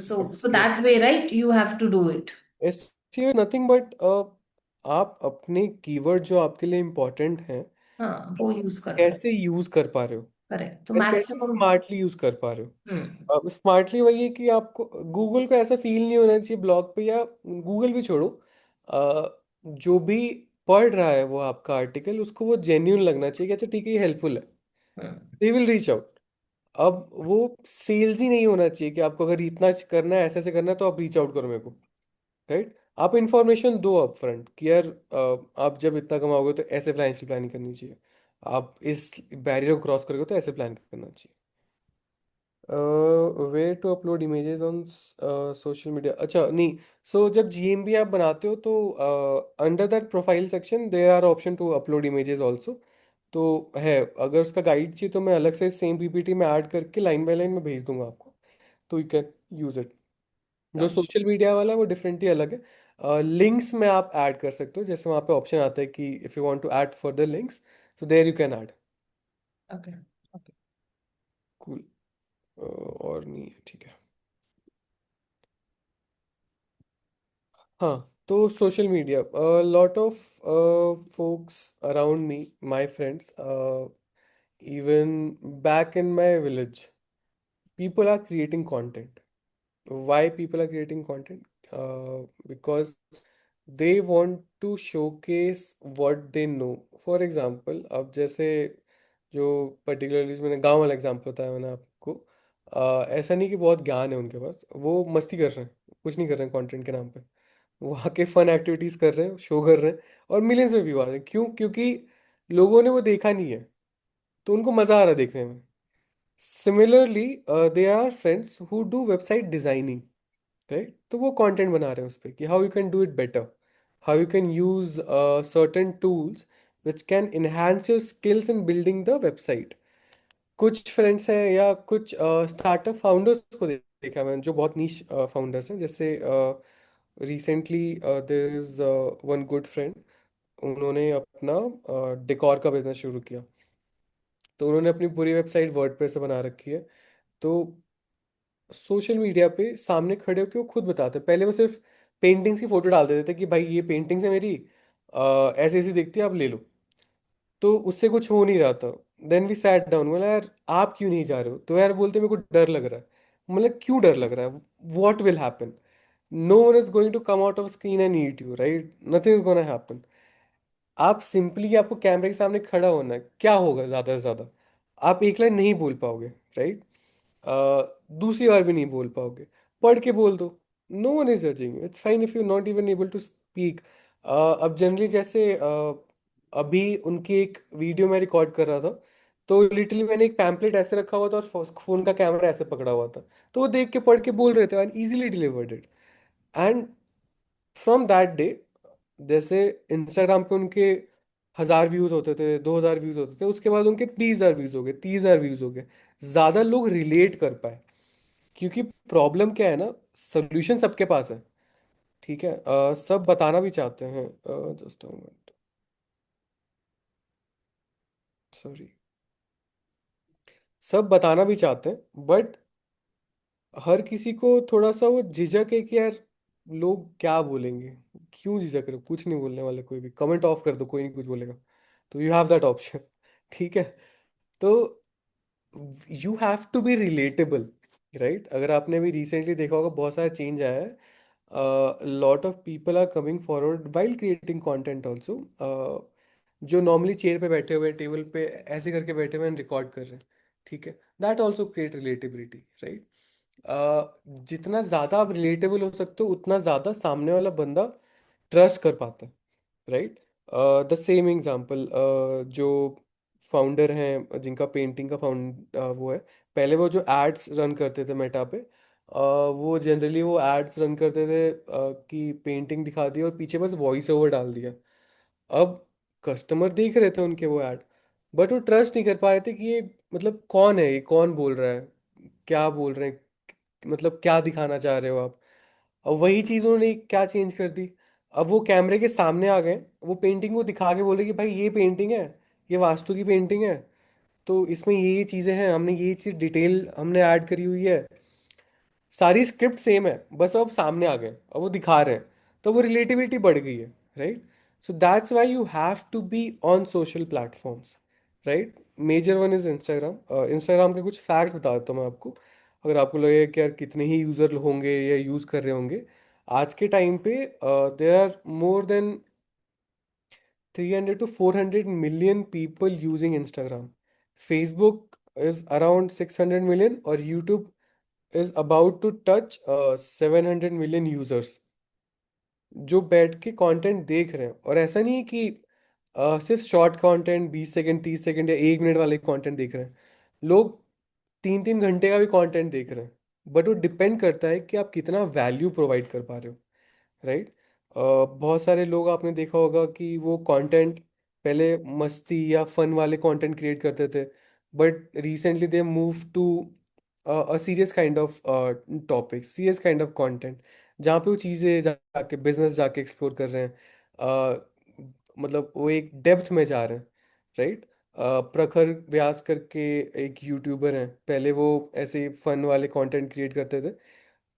so that way, right? You have to do it. SEO nothing but आप अपने keyword जो आपके लिए important हैं, हाँ, वो use करना है। कैसे यूज कर पा रहे हो करेक्ट, तो और कैसे मैक्सिमम। स्मार्टली यूज कर पा रहे हम्म। हो। अब स्मार्टली वही है कि आपको गूगल को ऐसा फील नहीं होना चाहिए ब्लॉग पे, या गूगल भी छोड़ो, जो भी पढ़ रहा है वो आपका आर्टिकल, उसको वो जेन्यून लगना चाहिए कि अच्छा ठीक है, ये हेल्पफुल है, hmm. They will reach out. अब वो सेल्स ही नहीं होना चाहिए कि आपको अगर इतना करना है, ऐसे ऐसे करना है, तो आप रीच आउट करो मेरे को, राइट? आप इंफॉर्मेशन दो अप फ्रंट कि यार आप जब इतना कमाओगे तो ऐसे फाइनेंशियल प्लानिंग करनी चाहिए, आप इस बैरियर को क्रॉस करोगे तो ऐसे प्लान करना चाहिए। Where to upload images on social media, अच्छा नहीं, सो जब GMB आप बनाते हो तो under that profile section there are option to upload images also. तो है, अगर उसका गाइड चाहिए तो मैं अलग से सेम PPT में ऐड करके लाइन बाय लाइन में भेज दूंगा आपको, तो यू कैन यूज इट। जो सोशल मीडिया वाला है वो डिफरेंटली अलग है। लिंक्स में आप ऐड कर सकते हो, जैसे वहाँ पे ऑप्शन आता है कि if you want to add further links, तो there you can add. Okay. Okay. Cool. और नहीं है, ठीक है। हाँ, तो social media, lot of folks around me, my friends, even back in my village, people are creating content. Why people are creating content? Because they want to showcase what they know. For example, अब जैसे जो particularly मैंने गांव वाला example बताया मैंने आपको, ऐसा नहीं कि बहुत ज्ञान है उनके पास, वो मस्ती कर रहे हैं, कुछ नहीं कर रहे हैं कंटेंट के नाम पे। वो आके फन एक्टिविटीज कर रहे हैं, शो कर रहे हैं, और मिलियंस में व्यू आ रहे हैं। क्यों? क्योंकि लोगों ने वो देखा नहीं है, तो उनको मजा आ रहा है देखने में। Similarly they are friends who do website designing, right? तो वो कंटेंट बना रहे हैं उस पर कि how you can do it better, how you can use certain tools which can enhance your skills in building the website. कुछ friends हैं या कुछ स्टार्टअप फाउंडर्स को देखा मैंने, जो बहुत नीश फाउंडर्स हैं। जैसे recently there is one good friend, उन्होंने अपना डेकोर का बिजनेस शुरू किया। तो उन्होंने अपनी पूरी वेबसाइट वर्डप्रेस से बना रखी है। तो सोशल मीडिया पे सामने खड़े होकर वो खुद बताते हैं। पहले वो सिर्फ पेंटिंग्स की फोटो डाल देते थे कि भाई ये पेंटिंग्स है मेरी, ऐसी ऐसी दिखती है, आप ले लो। तो उससे कुछ हो नहीं रहा था। देन वी सैट डाउन, बोला यार आप क्यों नहीं जा रहे हो? तो यार बोलते मेरे को डर लग रहा है। मतलब क्यों डर लग रहा है? What will happen? No one is going to come out of screen and eat you, right? Nothing is gonna happen. आप सिंपली, आपको कैमरे के सामने खड़ा होना है, क्या होगा ज्यादा से ज्यादा? आप एक लाइन नहीं बोल पाओगे, राइट? दूसरी बार भी नहीं बोल पाओगे, पढ़ के बोल दो। No one is judging, it's fine if you not even able to speak. अब जनरली जैसे अभी उनकी एक वीडियो मैं रिकॉर्ड कर रहा था, तो लिटरली मैंने एक पैम्पलेट ऐसे रखा हुआ था और फोन का कैमरा ऐसे पकड़ा हुआ था। तो वो देख के पढ़ के बोल रहे थे and easily delivered it. And from that day, जैसे इंस्टाग्राम पे उनके 1,000 व्यूज होते थे, 2,000 व्यूज होते थे, उसके बाद उनके 30,000 व्यूज हो गए, 30,000 व्यूज हो गए। ज्यादा लोग रिलेट कर पाए। क्योंकि प्रॉब्लम क्या है ना, सोल्यूशन सबके पास है, ठीक है? सब बताना भी चाहते हैं। Just a moment, sorry. सब बताना भी चाहते हैं, बट हर किसी को थोड़ा सा वो झिझक है कि यार लोग क्या बोलेंगे। क्यों झिझक रहे हो? कुछ नहीं बोलने वाले, कोई भी कमेंट ऑफ कर दो, कोई नहीं कुछ बोलेगा। तो यू हैव दैट ऑप्शन। ठीक है? तो you have to be relatable, right? अगर आपने भी रिसेंटली देखा होगा, बहुत सारा चेंज आया है। Lot of people are coming forward while creating content also, जो नॉर्मली चेयर पे बैठे हुए, टेबल पे ऐसे करके बैठे हुए रिकॉर्ड कर रहे हैं। ठीक है? That also create relatability, right? जितना ज़्यादा आप रिलेटेबल हो सकते हो, उतना ज़्यादा सामने वाला बंदा ट्रस्ट कर पाता है, राइट? द सेम एग्जाम्पल, जो फाउंडर हैं जिनका पेंटिंग का वो है, पहले वो जो एड्स रन करते थे मेटा पे, वो जनरली वो एड्स रन करते थे कि पेंटिंग दिखा दी और पीछे बस वॉइस ओवर डाल दिया। अब कस्टमर देख रहे थे उनके वो ऐड, बट वो ट्रस्ट नहीं कर पा रहे थे कि ये मतलब कौन है, ये कौन बोल रहा है, क्या बोल रहे हैं, मतलब क्या दिखाना चाह रहे हो आप? और वही चीज़ उन्होंने क्या चेंज कर दी, अब वो कैमरे के सामने आ गए, वो पेंटिंग को दिखा के बोल रहे कि भाई ये पेंटिंग है, ये वास्तु की पेंटिंग है, तो इसमें ये चीज़ें हैं, हमने ये चीज़ डिटेल हमने ऐड करी हुई है। सारी स्क्रिप्ट सेम है, बस वो अब सामने आ गए और वो दिखा रहे हैं, तो वो रिलेटिविटी बढ़ गई है, right? So that's why you have to be on social platforms, right? Major one is Instagram. Instagram के कुछ फैक्ट बता देता हूँ मैं आपको, अगर आपको लगे कि यार कितने ही यूज़र होंगे या यूज़ कर रहे होंगे। आज के टाइम पे there are more than 300 to 400 million people using Instagram. Facebook is around 600 million, और YouTube is about to touch 700 million users जो बैठ के कंटेंट देख रहे हैं। और ऐसा नहीं है कि सिर्फ शॉर्ट कंटेंट, 20 सेकंड, 30 सेकंड या 1 मिनट वाले कंटेंट देख रहे हैं। लोग 3-3 घंटे का भी कंटेंट देख रहे हैं। बट वो डिपेंड करता है कि आप कितना वैल्यू प्रोवाइड कर पा रहे हो, राइट? बहुत सारे लोग आपने देखा होगा कि वो कंटेंट पहले मस्ती या फन वाले कंटेंट क्रिएट करते थे, but recently they move to a serious kind of topic, serious kind of content, जहाँ पे वो चीज़ें जाके बिजनेस जाके एक्सप्लोर कर रहे हैं। मतलब वो एक डेप्थ में जा रहे हैं, राइट? प्रखर व्यास करके एक यूट्यूबर हैं, पहले वो ऐसे फन वाले कंटेंट क्रिएट करते थे।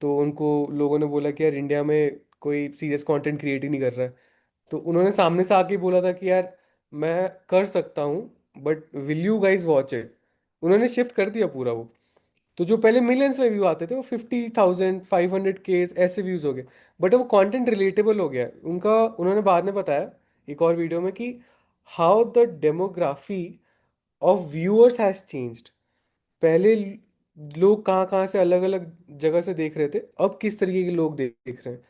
तो उनको लोगों ने बोला कि यार इंडिया में कोई सीरियस कंटेंट क्रिएट ही नहीं कर रहा है। तो उन्होंने सामने से आके बोला था कि यार मैं कर सकता हूँ, but will you guys watch it? उन्होंने शिफ्ट कर दिया पूरा वो। तो जो पहले मिलियंस में व्यू आते थे, वो 50,000, 500 केस ऐसे व्यूज हो गए। बट अब वो कंटेंट रिलेटेबल हो गया है उनका। उन्होंने बाद में बताया एक और वीडियो में कि how the demography of viewers has changed. पहले लोग कहाँ कहाँ से अलग अलग जगह से देख रहे थे, अब किस तरीके के लोग देख रहे हैं।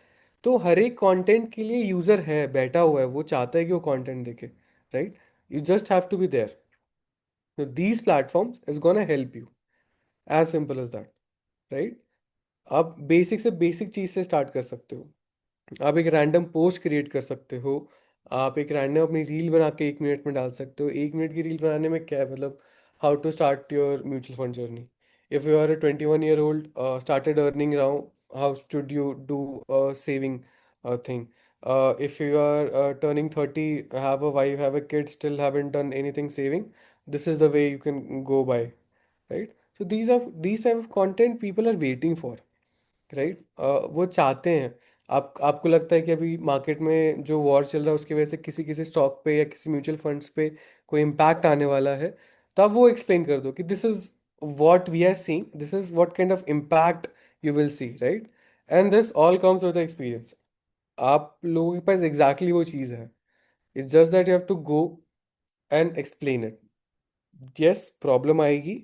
तो हर एक कंटेंट के लिए यूजर है, बैठा हुआ है, वो चाहता है कि वो कंटेंट देखे, राइट? You just have to be there. तो these platforms is gonna help you, as simple as that, right? आप बेसिक से बेसिक चीज से स्टार्ट कर सकते हो। आप एक रैंडम पोस्ट क्रिएट कर सकते हो। आप एक रैंडम अपनी रील बना के 1 मिनट में डाल सकते हो। 1 मिनट की रील बनाने में क्या है, मतलब how to start your mutual fund journey. If you are a 21-year-old started earning now, how should you do a saving thing? If you are turning 30, have a wife, have a kid, still haven't done anything saving, this is the way you can go by, right? So these type of content people are waiting for, right? वो चाहते हैं। आपको लगता है कि अभी market में जो वॉर चल रहा है उसकी वजह से किसी किसी स्टॉक पे या किसी म्यूचुअल फंड्स पे कोई इम्पैक्ट आने वाला है, तो आप वो एक्सप्लेन कर दो कि this is what we are seeing, this is what kind of impact you will see, right? And this all comes with experience. आप लोगों के पास एग्जैक्टली exactly वो चीज़ है। It's just that you have to go and explain it. Yes, problem आएगी,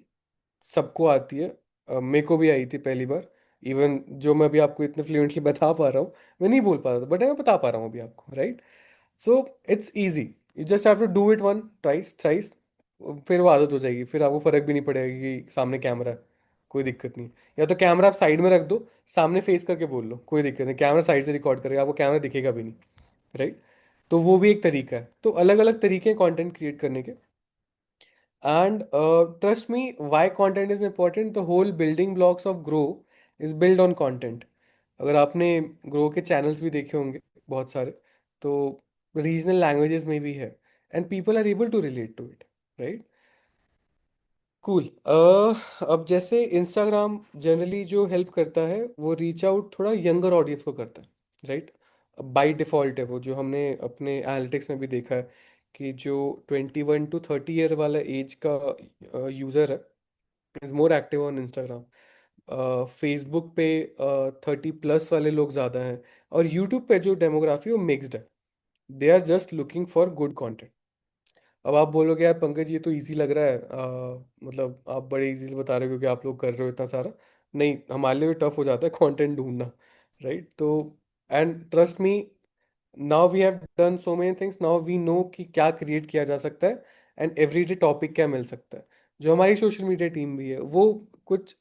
सबको आती है। मेरे को भी आई थी पहली बार। इवन जो मैं अभी आपको इतने फ्लुएंटली बता पा रहा हूँ, मैं नहीं बोल पा रहा था, बट मैं बता पा रहा हूँ अभी आपको, right? So it's easy. You just have to do it one twice thrice, फिर वो आदत हो जाएगी, फिर आपको फर्क भी नहीं पड़ेगा कि सामने कैमरा है, कोई दिक्कत नहीं। या तो कैमरा आप साइड में रख दो, सामने फेस करके बोल लो, कोई दिक्कत नहीं, कैमरा साइड से रिकॉर्ड करेगा, आपको कैमरा दिखेगा भी नहीं, राइट? तो वो भी एक तरीका है। तो अलग अलग तरीके हैं कंटेंट क्रिएट करने के। And trust me, why content is important? The whole building blocks of Grow is built on content. अगर आपने ग्रो के चैनल्स भी देखे होंगे बहुत सारे, तो रीजनल लैंग्वेजेस में भी है, and people are able to relate to it, right? Cool. अब जैसे इंस्टाग्राम जनरली जो हेल्प करता है वो रीच आउट थोड़ा यंगर ऑडियंस को करता है, राइट? बाय डिफॉल्ट है वो, जो हमने अपने एनालिटिक्स में भी देखा है कि जो 21 to 30 ईयर वाला एज का यूज़र है is more active on Instagram. Facebook पे 30+ वाले लोग ज़्यादा हैं। और यूट्यूब पे जो डेमोग्राफी है वो मिक्सड है। They are just looking for good content. अब आप बोलोगे यार पंकज ये तो इजी लग रहा है, मतलब आप बड़े इजी से बता रहे हो क्योंकि आप लोग कर रहे हो इतना सारा। नहीं, हमारे लिए भी टफ हो जाता है कंटेंट ढूंढना, राइट? तो and trust me, now we have done so many things, now we know कि क्या क्रिएट किया जा सकता है एंड एवरीडे टॉपिक क्या मिल सकता है। जो हमारी सोशल मीडिया टीम भी है, वो कुछ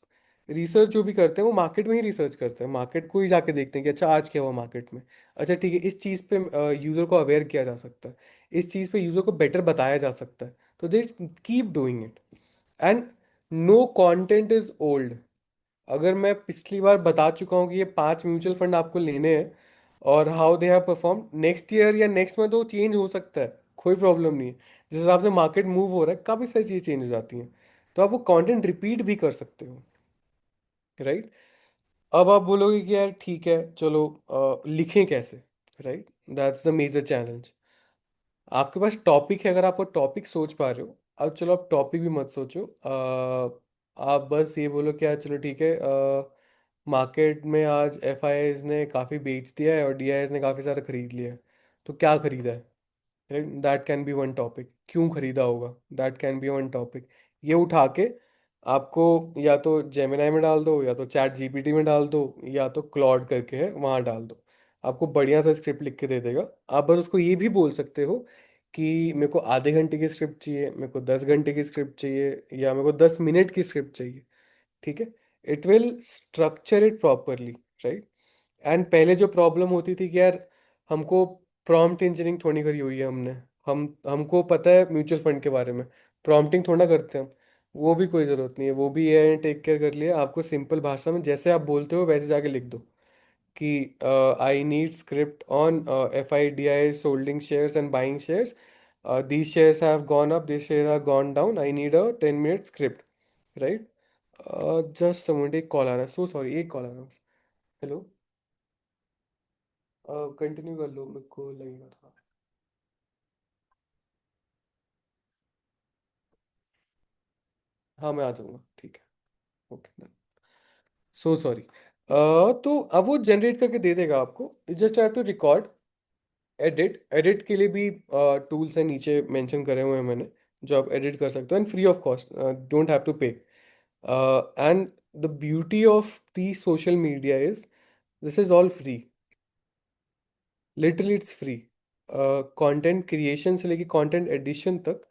रिसर्च जो भी करते हैं वो मार्केट में ही रिसर्च करते हैं, मार्केट को ही जाके देखते हैं कि अच्छा आज क्या हुआ मार्केट में। अच्छा ठीक है, इस चीज़ पे यूज़र को अवेयर किया जा सकता है, इस चीज़ पे यूज़र को बेटर बताया जा सकता है, तो they keep doing it. And no content is old. अगर मैं पिछली बार बता चुका हूँ कि ये 5 म्यूचुअल फंड आपको लेने हैं और how they have perform, next year या नेक्स्ट मंथ वो चेंज हो सकता है, कोई प्रॉब्लम नहीं है। जिस हिसाब से मार्केट मूव हो रहा है काफ़ी सारी चीज़ें चेंज हो जाती हैं, तो आप वो कंटेंट रिपीट भी कर सकते हो, राइट? अब आप बोलोगे कि यार ठीक है चलो, लिखें कैसे, right? That's the major challenge. आपके पास टॉपिक है, अगर आप वो टॉपिक सोच पा रहे हो, अब चलो आप टॉपिक भी मत सोचो। आप बस ये बोलो कि यार चलो ठीक है, मार्केट में आज एफ आई आईज ने काफ़ी बेच दिया है और डी आई आईज ने काफ़ी सारा खरीद लिया है, तो क्या खरीदा है, right? That can B one topic. क्यों खरीदा होगा, that can B one topic. ये उठा के आपको या तो जेमिनाई में डाल दो, या तो चैट जीपीटी में डाल दो, या तो क्लॉड करके है वहाँ डाल दो, आपको बढ़िया सा स्क्रिप्ट लिख के दे देगा। आप बस उसको ये भी बोल सकते हो कि मेरे को आधे घंटे की स्क्रिप्ट चाहिए, मेरे को 10 घंटे की स्क्रिप्ट चाहिए, या मेरे को 10 मिनट की स्क्रिप्ट चाहिए, ठीक है? It will structure it properly, right? And पहले जो प्रॉब्लम होती थी कि यार हमको प्रॉम्प्ट इंजीनियरिंग थोड़ी करी हुई है हमने, हमको पता है म्यूचुअल फंड के बारे में, प्रॉम्प्टिंग थोड़ा करते हैं हम। वो भी कोई ज़रूरत नहीं है, वो भी एआई ने टेक केयर कर लिया। आपको सिंपल भाषा में जैसे आप बोलते हो वैसे जाके लिख दो कि I need script on F I D I holding shares and buying shares, these shares have gone up, these shares have gone down, I need a 10 minute script, right? Just a minute, एक call आ रहा है, so sorry, एक call आ रहा है। Hello, continue कर लो, मेरे को लगेगा था। हाँ मैं आ जाऊँगा, ठीक है, ओके, सो सॉरी। तो अब वो जनरेट करके दे देगा आपको, you just have to record, edit. Edit के लिए भी टूल्स हैं नीचे मेंशन करे हुए हैं मैंने, जो आप एडिट कर सकते हो, and free of cost, don't have to pay. And the beauty of the social media is this is all free. Literally it's free. Content creation से लेके कंटेंट एडिशन तक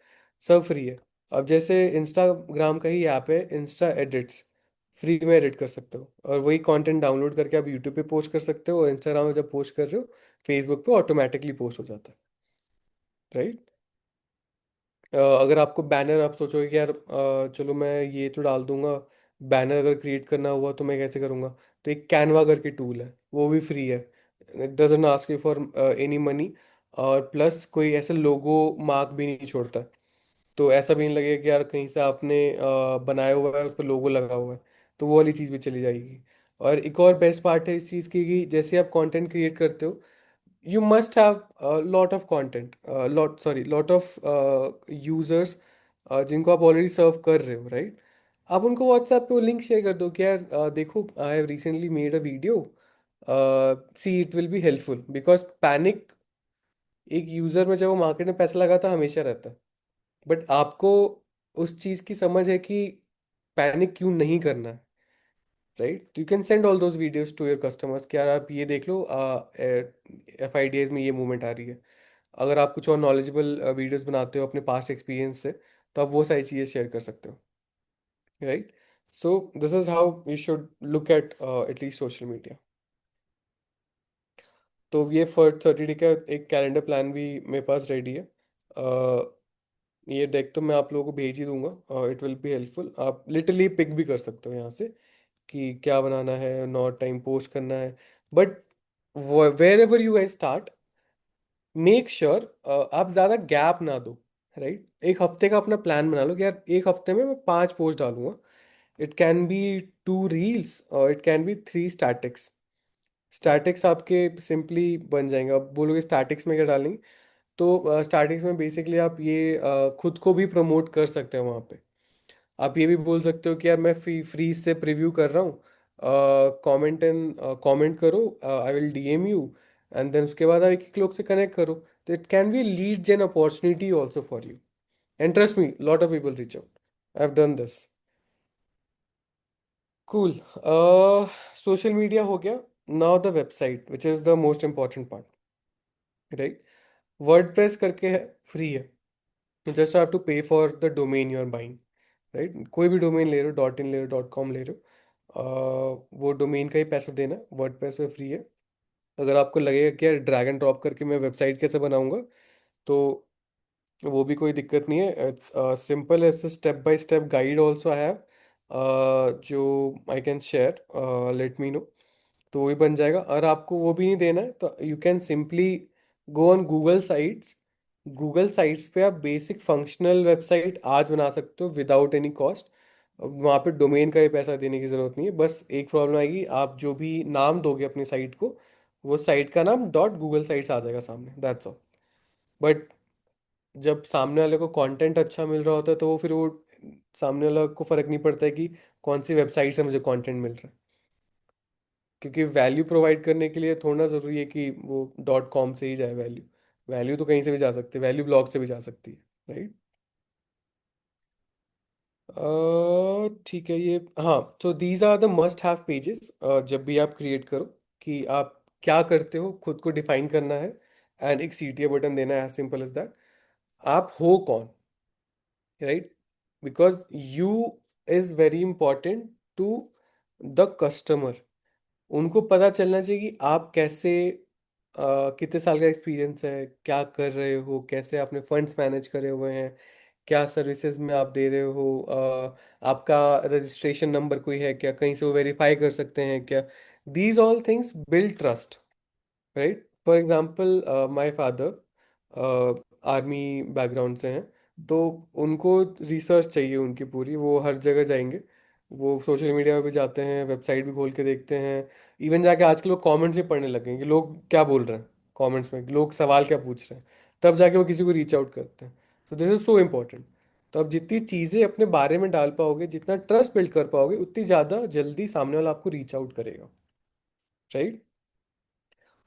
सब फ्री है. अब जैसे इंस्टाग्राम का ही ऐप है, इंस्टा एडिट्स, फ्री में एडिट कर सकते हो, और वही कंटेंट डाउनलोड करके आप यूट्यूब पे पोस्ट कर सकते हो, और इंस्टाग्राम में जब पोस्ट कर रहे हो फेसबुक पे ऑटोमेटिकली पोस्ट हो जाता है. राइट. अगर आपको बैनर, आप सोचोगे कि यार चलो मैं ये तो डाल दूंगा, बैनर अगर क्रिएट करना हुआ तो मैं कैसे करूंगा, तो एक कैनवा करके टूल है, वो भी फ्री है. It doesn't ask you for any money. और प्लस कोई ऐसे लोगो मार्क भी नहीं छोड़ता है. तो ऐसा भी नहीं लगेगा कि यार कहीं से आपने बनाया हुआ है, उस पर लोगो लगा हुआ है. तो वो वाली चीज़ भी चली जाएगी. और एक और बेस्ट पार्ट है इस चीज़ की कि जैसे आप कंटेंट क्रिएट करते हो, you must have a lot of content, lot of users जिनको आप ऑलरेडी सर्व कर रहे हो, राइट. आप उनको व्हाट्सएप पे वो लिंक शेयर कर दो कि यार देखो, I have recently made a video, see it will be helpful. Because panic एक यूजर में जब वो मार्केट में पैसा लगाता है हमेशा रहता है. बट आपको उस चीज़ की समझ है कि पैनिक क्यों नहीं करना है, right. You can send all those videos to your customers कि यार आप ये देख लो, FIDs में ये मूवमेंट आ रही है. अगर आप कुछ और नॉलेजेबल वीडियोस बनाते हो अपने पास्ट एक्सपीरियंस से, तो आप वो सारी चीज़ें शेयर कर सकते हो, right. So this is how you should look at least social media. तो ये फॉर 30 डे का एक कैलेंडर प्लान भी मेरे पास रेडी है. ये डेक तो मैं आप लोगों को भेज ही दूंगा. It will be helpful. आप लिटरली पिक भी कर सकते हो यहाँ से कि क्या बनाना है, नॉट टाइम पोस्ट करना है. But wherever you guys start, make sure आप ज़्यादा गैप ना दो, राइट. एक हफ्ते का अपना प्लान बना लो कि यार एक हफ्ते में मैं 5 पोस्ट डालूंगा. इट कैन बी 2 रील्स और it can B 3 statics. Statics आपके सिंपली बन जाएंगे. आप बोलोगे स्टैटिक्स में क्या डालेंगे, तो स्टैटिक्स में बेसिकली आप ये खुद को भी प्रमोट कर सकते हैं वहाँ पे. आप ये भी बोल सकते हो कि यार मैं फ्री से प्रीव्यू कर रहा हूँ, कमेंट करो, I will DM you. And then उसके बाद आप एक एक लोग से कनेक्ट करो. तो it can be lead gen opportunity also for you. And trust me, lot of people reach out. I have done this. Cool. Social media हो गया. Now the website which is the most important part, right. WordPress करके है, free है. Just have to pay for the domain you are buying, right. कोई भी domain ले रहे हो, .in ले रहे हो, .com ले रहे हो, वो डोमेन का ही पैसा देना है. वर्डप्रेस पे फ्री है. अगर आपको लगेगा कि यार ड्रैग एंड ड्रॉप करके मैं वेबसाइट कैसे बनाऊंगा, तो वो भी कोई दिक्कत नहीं है. It's simple. It's step by step guide also I have, जो I can share. Let me know. तो वही बन जाएगा. और आपको वो भी नहीं देना है तो you can simply go on Google sites. Google sites पे आप बेसिक फंक्शनल वेबसाइट आज बना सकते हो विदाउट एनी कॉस्ट. वहाँ पे डोमेन का ही पैसा देने की ज़रूरत नहीं है. बस एक प्रॉब्लम आएगी, आप जो भी नाम दोगे अपनी साइट को, वो साइट का नाम .गूगल साइट्स आ जाएगा सामने, दैट्स ऑल. बट जब सामने वाले को कंटेंट अच्छा मिल रहा होता है तो वो फिर वो सामने वाला को फ़र्क नहीं पड़ता है कि कौन सी वेबसाइट से मुझे कंटेंट मिल रहा है. क्योंकि वैल्यू प्रोवाइड करने के लिए थोड़ा ज़रूरी है कि वो .com से ही जाए वैल्यू. वैल्यू तो कहीं से भी जा सकती है, वैल्यू ब्लॉग से भी जा सकती है, राइट. ठीक है. ये हाँ, तो these are the must have pages जब भी आप क्रिएट करो, कि आप क्या करते हो खुद को डिफाइन करना है. एंड एक CTA बटन देना है, एज सिंपल एज दैट. आप हो कौन, right. Because you is very important to the customer. उनको पता चलना चाहिए कि आप कैसे, कितने साल का एक्सपीरियंस है, क्या कर रहे हो, कैसे आपने फंड्स मैनेज करे हुए हैं, क्या सर्विसेज में आप दे रहे हो, आपका रजिस्ट्रेशन नंबर कोई है क्या, कहीं से वो वेरीफाई कर सकते हैं क्या. These all things build trust, right. For example my father army background से हैं. तो उनको रिसर्च चाहिए उनकी पूरी, वो हर जगह जाएंगे. वो सोशल मीडिया पे भी जाते हैं, वेबसाइट भी खोल के देखते हैं. इवन जाके आजकल वो कमेंट्स भी पढ़ने लगे हैं कि लोग क्या बोल रहे हैं, कमेंट्स में लोग सवाल क्या पूछ रहे हैं. तब जाके वो किसी को रीच आउट करते हैं. तो दिस इज सो इम्पोर्टेंट. तो आप जितनी चीज़ें अपने बारे में डाल पाओगे, जितना ट्रस्ट बिल्ड कर पाओगे, उतनी ज़्यादा जल्दी सामने वाला आपको रीच आउट करेगा, राइट.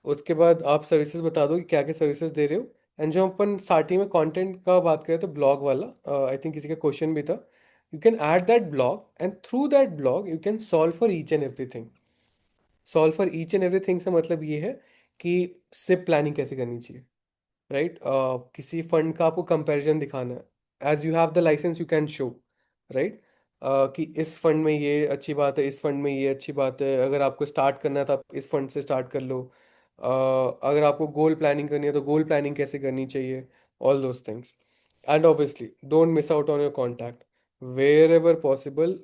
उसके बाद आप सर्विसेज बता दो कि क्या क्या सर्विसेज दे रहे हो. एंड जो अपन स्टार्टिंग में कंटेंट का बात करें तो ब्लॉग वाला, आई थिंक किसी का क्वेश्चन भी था, you can add that blog and through that blog you can solve for each and everything. Solve for each and everything से मतलब ये है कि सिप प्लानिंग कैसे करनी चाहिए, राइट। किसी फंड का आपको कंपैरिजन दिखाना है, as you have the license you can show, right. कि इस फंड में ये अच्छी बात है, इस फंड में ये अच्छी बात है, अगर आपको स्टार्ट करना है तो आप इस फंड से स्टार्ट कर लो। अगर आपको गोल प्लानिंग करनी है तो गोल प्लानिंग कैसे करनी चाहिए, all those things. And obviously don't miss out on your contact, wherever possible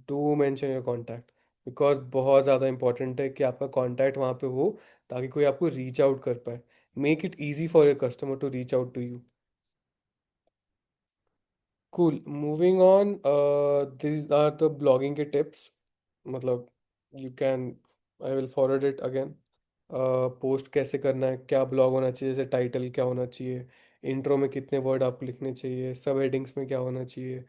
do mention your contact, because बहुत ज़्यादा इंपॉर्टेंट है कि आपका कॉन्टैक्ट वहाँ पे हो ताकि कोई आपको रीच आउट कर पाए। Make it easy for your customer to reach out to you. Cool. Moving on, these are the blogging के tips. मतलब you can, I will forward it again. Post कैसे करना है, क्या ब्लॉग होना चाहिए, जैसे टाइटल क्या होना चाहिए, इंट्रो में कितने वर्ड आपको लिखने चाहिए, सब हेडिंग्स में क्या होना चाहिए,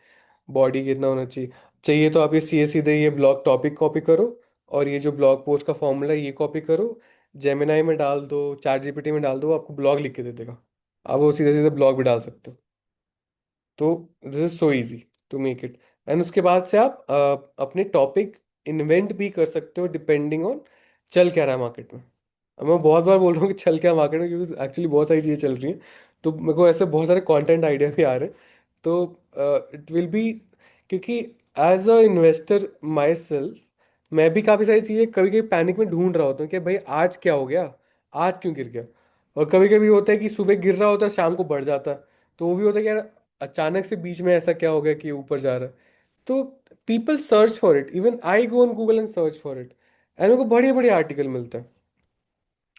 बॉडी कितना होना चाहिए। चाहिए तो आप ये सीधे ये ब्लॉग टॉपिक कॉपी करो, और ये जो ब्लॉग पोस्ट का फॉर्मूला है ये कॉपी करो, जेमिनाई में डाल दो, चैट जीपीटी में डाल दो, आपको ब्लॉग लिख के दे देगा। आप वो सीधे सीधे ब्लॉग भी डाल सकते हो। तो this is so easy to make it. And उसके बाद से आप अपने टॉपिक इन्वेंट भी कर सकते हो डिपेंडिंग ऑन चल क्या रहा है मार्केट में। अब मैं बहुत बार बोल रहा हूँ कि चल क्या मार्केट में, क्योंकि एक्चुअली बहुत सारी चीज़ें चल रही हैं, तो मेरे को ऐसे बहुत सारे कंटेंट आइडिया भी आ रहे हैं। तो इट विल बी, क्योंकि as a investor myself, मैं भी काफ़ी सारी चीज़ें कभी कभी पैनिक में ढूंढ रहा होता हूँ कि भाई आज क्या हो गया, आज क्यों गिर गया। और कभी कभी होता है कि सुबह गिर रहा होता है शाम को बढ़ जाता है। तो वो भी होता है कि यार अचानक से बीच में ऐसा क्या हो गया कि ऊपर जा रहा है। तो people search for it, even I go on Google and search for it, and मेरे को बढ़िया बढ़िया आर्टिकल मिलता है।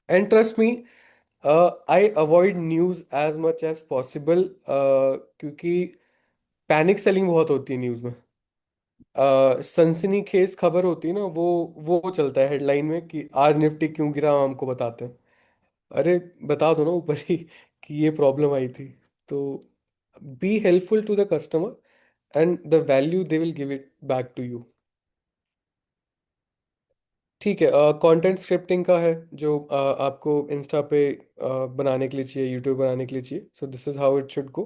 And trust me, I avoid news as much as possible, क्योंकि पैनिक सेलिंग बहुत होती है न्यूज़ में। सनसनीखेज खबर होती है ना, वो चलता है हेडलाइन में कि आज निफ्टी क्यों गिरा, हम हमको बताते हैं। अरे बता दो ना ऊपर ही कि ये प्रॉब्लम आई थी। तो be helpful to the customer and the value they will give it back to you. ठीक है। कंटेंट स्क्रिप्टिंग का है जो आपको इंस्टा पे बनाने के लिए चाहिए, यूट्यूब बनाने के लिए चाहिए। So this is how it should go.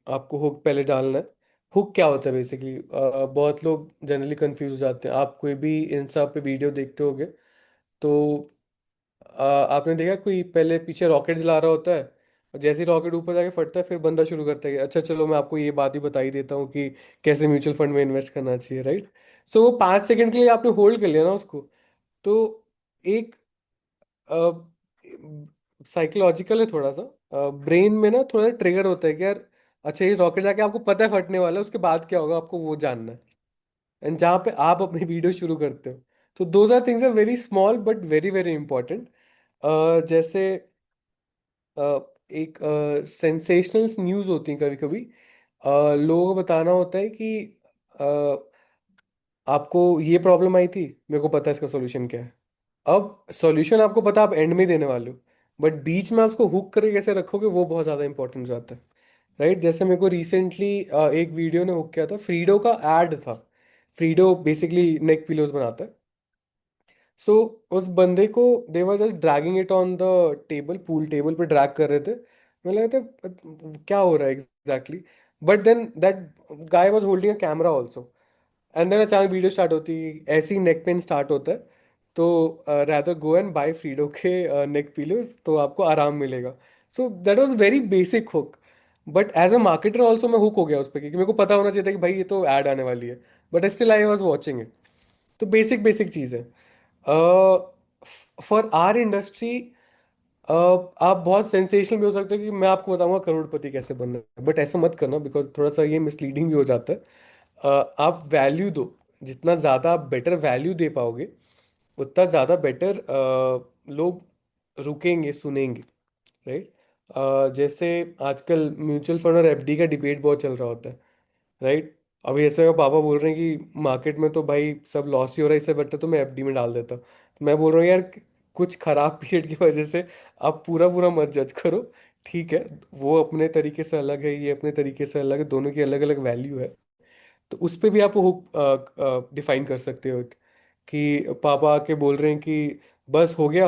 आपको हुक पहले डालना है। हुक क्या होता है बेसिकली, बहुत लोग जनरली कंफ्यूज हो जाते हैं। आप कोई भी इंस्टा पे वीडियो देखते होगे तो आपने देखा कोई पहले पीछे रॉकेट जला रहा होता है, और जैसे ही रॉकेट ऊपर जाके फटता है फिर बंदा शुरू करता है कि अच्छा चलो मैं आपको ये बात ही बता ही देता हूँ कि कैसे म्यूचुअल फंड में इन्वेस्ट करना चाहिए, राइट। सो वो 5 सेकंड के लिए आपने होल्ड कर लिया ना उसको। तो एक साइकोलॉजिकल है थोड़ा सा, ब्रेन में ना थोड़ा ट्रिगर होता है कि यार अच्छा ये रॉकेट जाके आपको पता है फटने वाला है, उसके बाद क्या होगा आपको वो जानना है। एंड जहाँ पे आप अपनी वीडियो शुरू करते हो, तो those are things are very small but very very important. जैसे एक सेंसेशनल न्यूज़ होती है कभी कभी, लोगों को बताना होता है कि अ, आपको ये प्रॉब्लम आई थी, मेरे को पता है इसका सॉल्यूशन क्या है। अब सॉल्यूशन आपको पता, आप एंड में देने वाले हो, बट बीच में आप उसको हुक करके कैसे रखोगे वो बहुत ज़्यादा इंपॉर्टेंट हो जाता है, राइट। जैसे मेरे को रिसेंटली एक वीडियो ने हुक किया था, फ्रीडो का एड था। फ्रीडो बेसिकली नेक पिलोज बनाता है। सो उस बंदे को they were just dragging it on the table, pool table पे ड्रैग कर रहे थे। मैं लगा था क्या हो रहा है exactly, but then that guy was holding a camera also. And then अचानक वीडियो स्टार्ट होती है, ऐसे ही नेक पेन स्टार्ट होता है। तो rather go and buy Frido के नेक पिलोज, तो आपको आराम मिलेगा। So that was very basic hook, but as a marketer also मैं हुक हो गया उस पर, क्योंकि मेरे को पता होना चाहिए था कि भाई ये तो ऐड आने वाली है, but still I was watching it. तो बेसिक बेसिक चीज़ है। फॉर आर इंडस्ट्री आप बहुत सेंसेशनल भी हो सकते हो कि मैं आपको बताऊंगा करोड़पति कैसे बनना है, बट ऐसा मत करना, बिकॉज थोड़ा सा ये मिसलीडिंग भी हो जाता है। आप वैल्यू दो, जितना ज़्यादा आप बेटर वैल्यू दे पाओगे उतना ज़्यादा बेटर लोग रुकेंगे सुनेंगे, राइट। जैसे आजकल म्यूचुअल फंड और एफडी का डिबेट बहुत चल रहा होता है, राइट। अभी ऐसे में पापा बोल रहे हैं कि मार्केट में तो भाई सब लॉस ही हो रहा है, इससे बेटर तो मैं एफडी में डाल देता। तो मैं बोल रहा हूँ यार कुछ खराब पीरियड की वजह से आप पूरा पूरा मत जज करो, ठीक है। वो अपने तरीके से अलग है, ये अपने तरीके से अलग है, दोनों की अलग अलग वैल्यू है। तो उस पे भी आप हुक डिफाइन कर सकते हो कि पापा आके बोल रहे हैं कि बस हो गया,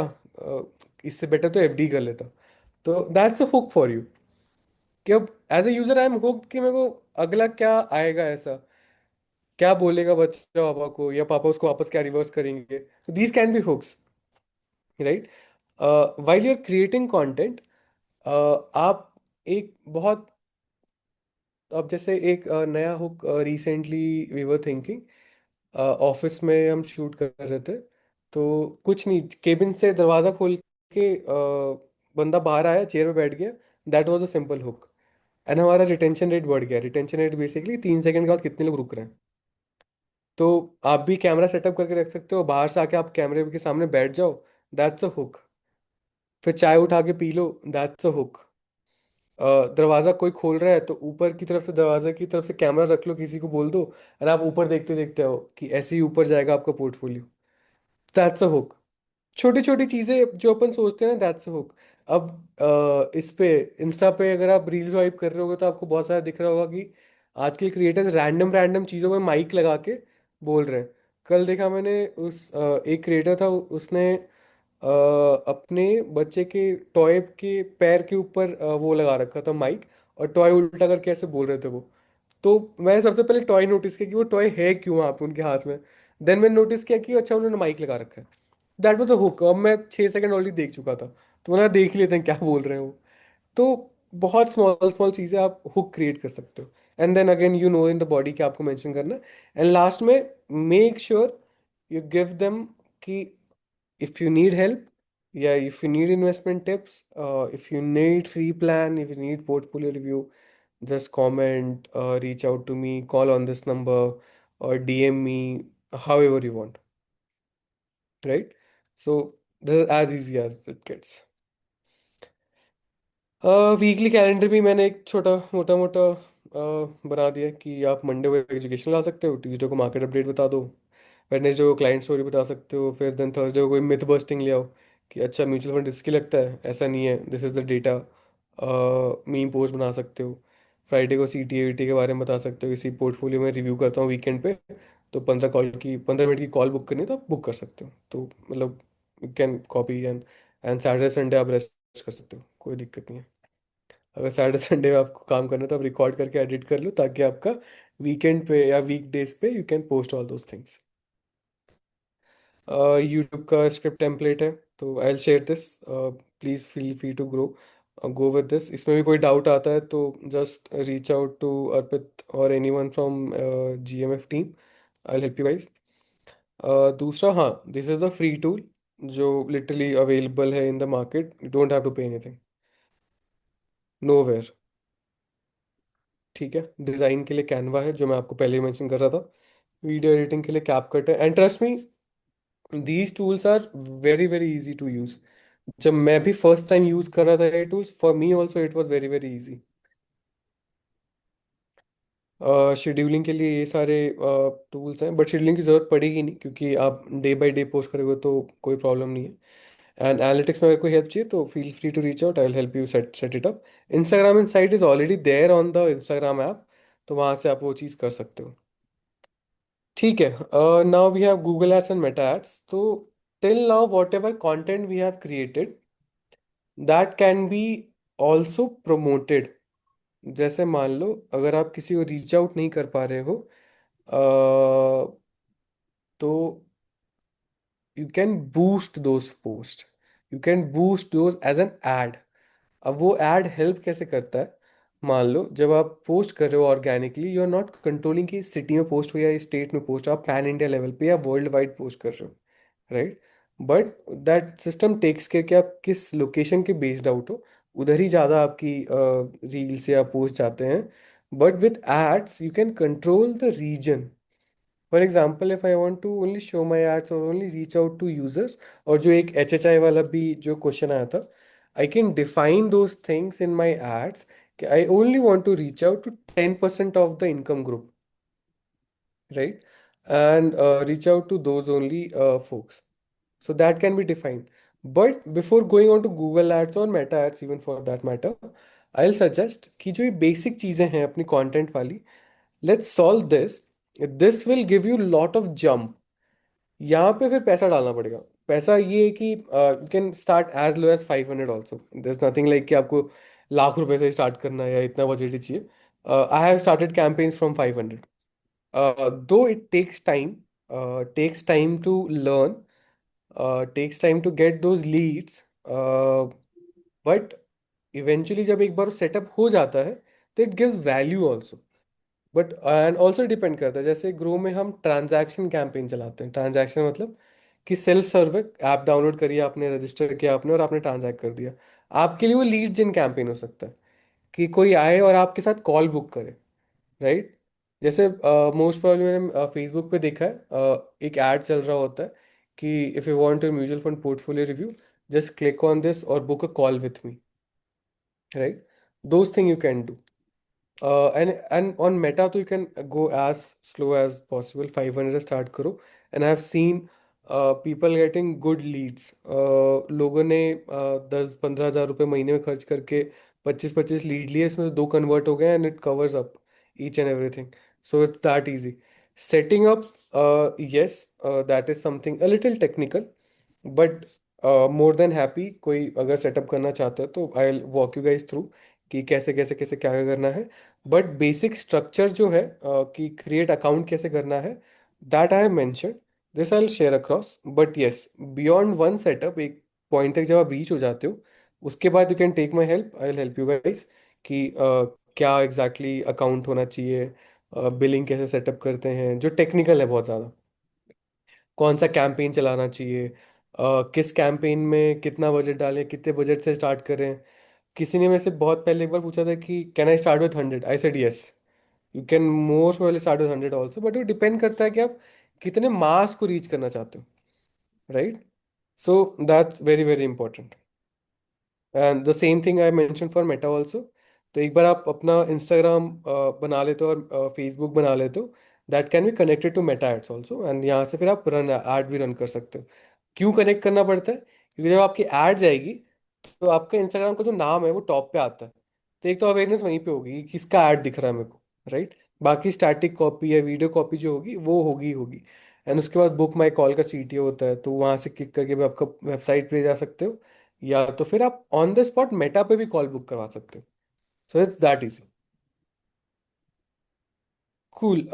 इससे बेटर तो एफडी कर लेता। तो that's a hook for you, कि अब as a user I am hooked कि मेरे को अगला क्या आएगा, ऐसा क्या बोलेगा बच्चा पापा को, या पापा उसको वापस क्या रिवर्स करेंगे। तो these can be hooks, right. While you are creating content, आप एक बहुत, अब जैसे एक नया hook recently we were thinking, office में हम शूट कर रहे थे, तो कुछ नहीं, केबिन से दरवाजा खोल के बंदा बाहर आया, चेयर पे बैठ गया, that was a simple hook, and हमारा रिटेंशन रेट बढ़ गया। रिटेंशन रेट बेसिकली 3 सेकंड के बाद कितने लोग रुक रहे हैं। तो आप भी कैमरा सेटअप करके रख सकते हो, बाहर से आके आप कैमरे के सामने बैठ जाओ, दैट्स अ हुक। फिर चाय उठा के P low, that's a hook. दरवाजा कोई खोल रहा है तो ऊपर की तरफ से, दरवाजे की तरफ से कैमरा रख लो, किसी को बोल दो, और आप ऊपर देखते देखते हो कि ऐसे ही ऊपर जाएगा आपका पोर्टफोलियो, दैट्स अ हुक। छोटी छोटी चीजें जो अपन सोचते हैं ना, दैट्स अ हुक। अब इस पे, इंस्टा पे अगर आप रील्स स्वाइप कर रहे होगे तो आपको बहुत सारा दिख रहा होगा कि आजकल क्रिएटर्स रैंडम रैंडम चीजों में माइक लगा के बोल रहे हैं। कल देखा मैंने, उस एक क्रिएटर था, उसने अपने बच्चे के टॉय के पैर के ऊपर वो लगा रखा था माइक, और टॉय उल्टा करके ऐसे बोल रहे थे वो। तो मैंने सबसे पहले टॉय नोटिस किया कि वो टॉय है क्यों वहाँ पे उनके हाथ में। देन मैंने नोटिस किया कि अच्छा, उन्होंने माइक लगा रखा है। That was a hook. अब मैं 6 सेकंड ऑलरेडी देख चुका था, तो मैंने देख ही लेते हैं क्या बोल रहे हैं वो। तो बहुत स्मॉल स्मॉल चीज़ें आप हुक क्रिएट कर सकते हो, and then again you know in the body कि आपको मेंशन करना है। एंड लास्ट में, make sure you give them कि if you need help, yeah, if you need investment tips, if you need free plan, if you need portfolio review, just comment, reach out to me, call on this number, or DM me, however you want, right? So this is as easy as it gets. Weekly calendar भी मैंने एक छोटा मोटा मोटा बना दिया है कि आप मंडे को एजुकेशन ला सकते हो, ट्यूसडे को मार्केट अपडेट बता दो, वेडनेसडे को क्लाइंट स्टोरी बता सकते हो, फिर देन थर्सडे को कोई मिथ बस्टिंग ले आओ कि अच्छा म्यूचुअल फंड रिस्की लगता है, ऐसा नहीं है, this is the data. Meme post बना सकते हो। फ्राइडे को CTA के बारे में बता सकते हो, इसी पोर्टफोलियो में रिव्यू करता हूँ वीकेंड पे, तो 15 मिनट की कॉल बुक करनी है तो आप बुक कर सकते हो। तो मतलब you can copy, and Saturday Sunday आप रेस्ट कर सकते हो, कोई दिक्कत नहीं है। अगर सैटरडे संडे में आपको काम करना है तो आप रिकॉर्ड करके एडिट कर लो, ताकि आपका वीकेंड पे या वीक डेज पे you can post all those things. YouTube का स्क्रिप्ट टेम्पलेट है, तो I will share this, please feel free to grow go with this. इसमें भी कोई डाउट आता है तो just reach out to Arpit और anyone from GMF team, I will help you guys. दूसरा, हाँ, this is the free tool जो लिटरली अवेलेबल है in the market, you don't have to pay anything, nowhere. ठीक है, design के लिए Canva है, जो मैं आपको पहले ही मेंशन कर रहा था। वीडियो एडिटिंग के लिए कैपकट है, and trust me, these tools are very very easy to use. जब मैं भी फर्स्ट टाइम यूज कर रहा था ये tools, for me also it was very very easy. Scheduling के लिए ये सारे टूल्स हैं, बट शेड्यूलिंग की ज़रूरत पड़ेगी नहीं, क्योंकि आप डे बाय डे पोस्ट करोगे तो कोई प्रॉब्लम नहीं है। एंड एनालिटिक्स में अगर कोई हेल्प चाहिए तो feel free to reach out, I will help you set set it up. Instagram insight is already there on the Instagram app, तो वहाँ से आप वो चीज़ कर सकते हो। ठीक है, now we have Google ads and Meta ads. तो till now whatever content we have created, that can be also promoted. जैसे मान लो, अगर आप किसी को रीच आउट नहीं कर पा रहे हो, तो you can boost those post, you can boost those as an ad. अब वो ऐड हेल्प कैसे करता है? मान लो जब आप पोस्ट कर रहे हो organically, you are not controlling कि सिटी में पोस्ट हो या स्टेट में पोस्ट हो, आप पैन इंडिया लेवल पे या वर्ल्ड वाइड पोस्ट कर रहे हो, right? But that system takes care कि आप किस लोकेशन के बेस्ड आउट हो, उधर ही ज़्यादा आपकी रील्स या पोस्ट जाते हैं। But with ads you can control the region. For example, if I want to only show my ads और only reach out to users, और जो एक HHI वाला भी जो क्वेश्चन आया था, I can define those things in my ads कि I only want to reach out to 10% of the income group, right? And reach out to those only folks. So that can be defined. But before going on to Google Ads or Meta Ads, even for that matter, I'll suggest कि जो ये basic चीज़ें हैं अपनी content वाली, let's solve this. This will give you lot of jump. यहाँ पे फिर पैसा डालना पड़ेगा। पैसा ये है कि you can start as low as 500 also, there nothing like कि आपको लाख रुपए से स्टार्ट करना है या इतना बजट ही चाहिए। I have started campaigns from 500, though it takes time to learn, takes time to get those leads, but eventually जब एक बार सेटअप हो जाता है तो it gives value also. But and also depend करता है, जैसे ग्रो में हम ट्रांजैक्शन कैंपेन चलाते हैं। ट्रांजैक्शन मतलब कि सेल्फ सर्व ऐप डाउनलोड करिए आपने, रजिस्टर किया आपने और आपने ट्रांजैक्ट कर दिया। आपके लिए वो लीड जिन कैंपेन हो सकता है कि कोई आए और आपके साथ कॉल बुक करे, राइट? जैसे मोस्ट प्रॉब्लम मैंने फेसबुक पे देखा है, एक ऐड चल रहा होता है कि if you want your mutual fund portfolio review, just click on this और book a call with me, right? Those thing you can do. And on Meta, too, you can go as slow as possible. 500 start करो, and I have seen people getting good leads. लोगों ने 10-15 हज़ार रुपये महीने में खर्च करके 25-25 lead लिए, इसमें से 2 कन्वर्ट हो गए, and it covers up each and everything. So it's that easy. Setting up, yes, that is something a little technical, but more than happy, कोई अगर सेटअप करना चाहता है तो I will walk you guys through कि कैसे कैसे कैसे क्या क्या करना है. बट बेसिक स्ट्रक्चर जो है कि क्रिएट अकाउंट कैसे करना है, that I have mention, this I will share across. But yes, beyond one setup एक पॉइंट तक जब आप रीच हो जाते हो, उसके बाद you can take my help, I will help you guys कि क्या एग्जैक्टली अकाउंट होना चाहिए, बिलिंग कैसे सेटअप करते हैं, जो टेक्निकल है बहुत ज़्यादा, कौन सा कैंपेन चलाना चाहिए, किस कैंपेन में कितना बजट डालें, कितने बजट से स्टार्ट करें. किसी ने मेरे से बहुत पहले एक बार पूछा था कि can I start with 100, I said yes, you can most probably start with 100 also, but वो डिपेंड करता है कि आप कितने मास को रीच करना चाहते हो, right? So that's very very important. And the same thing I mention for Meta also. तो एक बार आप अपना इंस्टाग्राम बना लेते हो और फेसबुक बना लेते हो, that can be connected to Meta ads also, and यहाँ से फिर आप रन ऐड भी रन कर सकते हो. क्यों कनेक्ट करना पड़ता है? क्योंकि जब आपकी ऐड जाएगी तो आपका इंस्टाग्राम का जो नाम है वो टॉप पे आता है, तो एक तो अवेयरनेस वहीं पे होगी कि किसका ऐड दिख रहा है मेरे को, राइट? बाकी स्टैटिक कॉपी या वीडियो कॉपी जो होगी वो होगी होगी. एंड उसके बाद बुक माई कॉल का सीटीओ होता है, तो वहाँ से क्लिक करके भी आपका वेबसाइट पे जा सकते हो, या तो फिर आप ऑन द स्पॉट मेटा पे भी कॉल बुक करवा सकते हो. So it's that easy. Cool.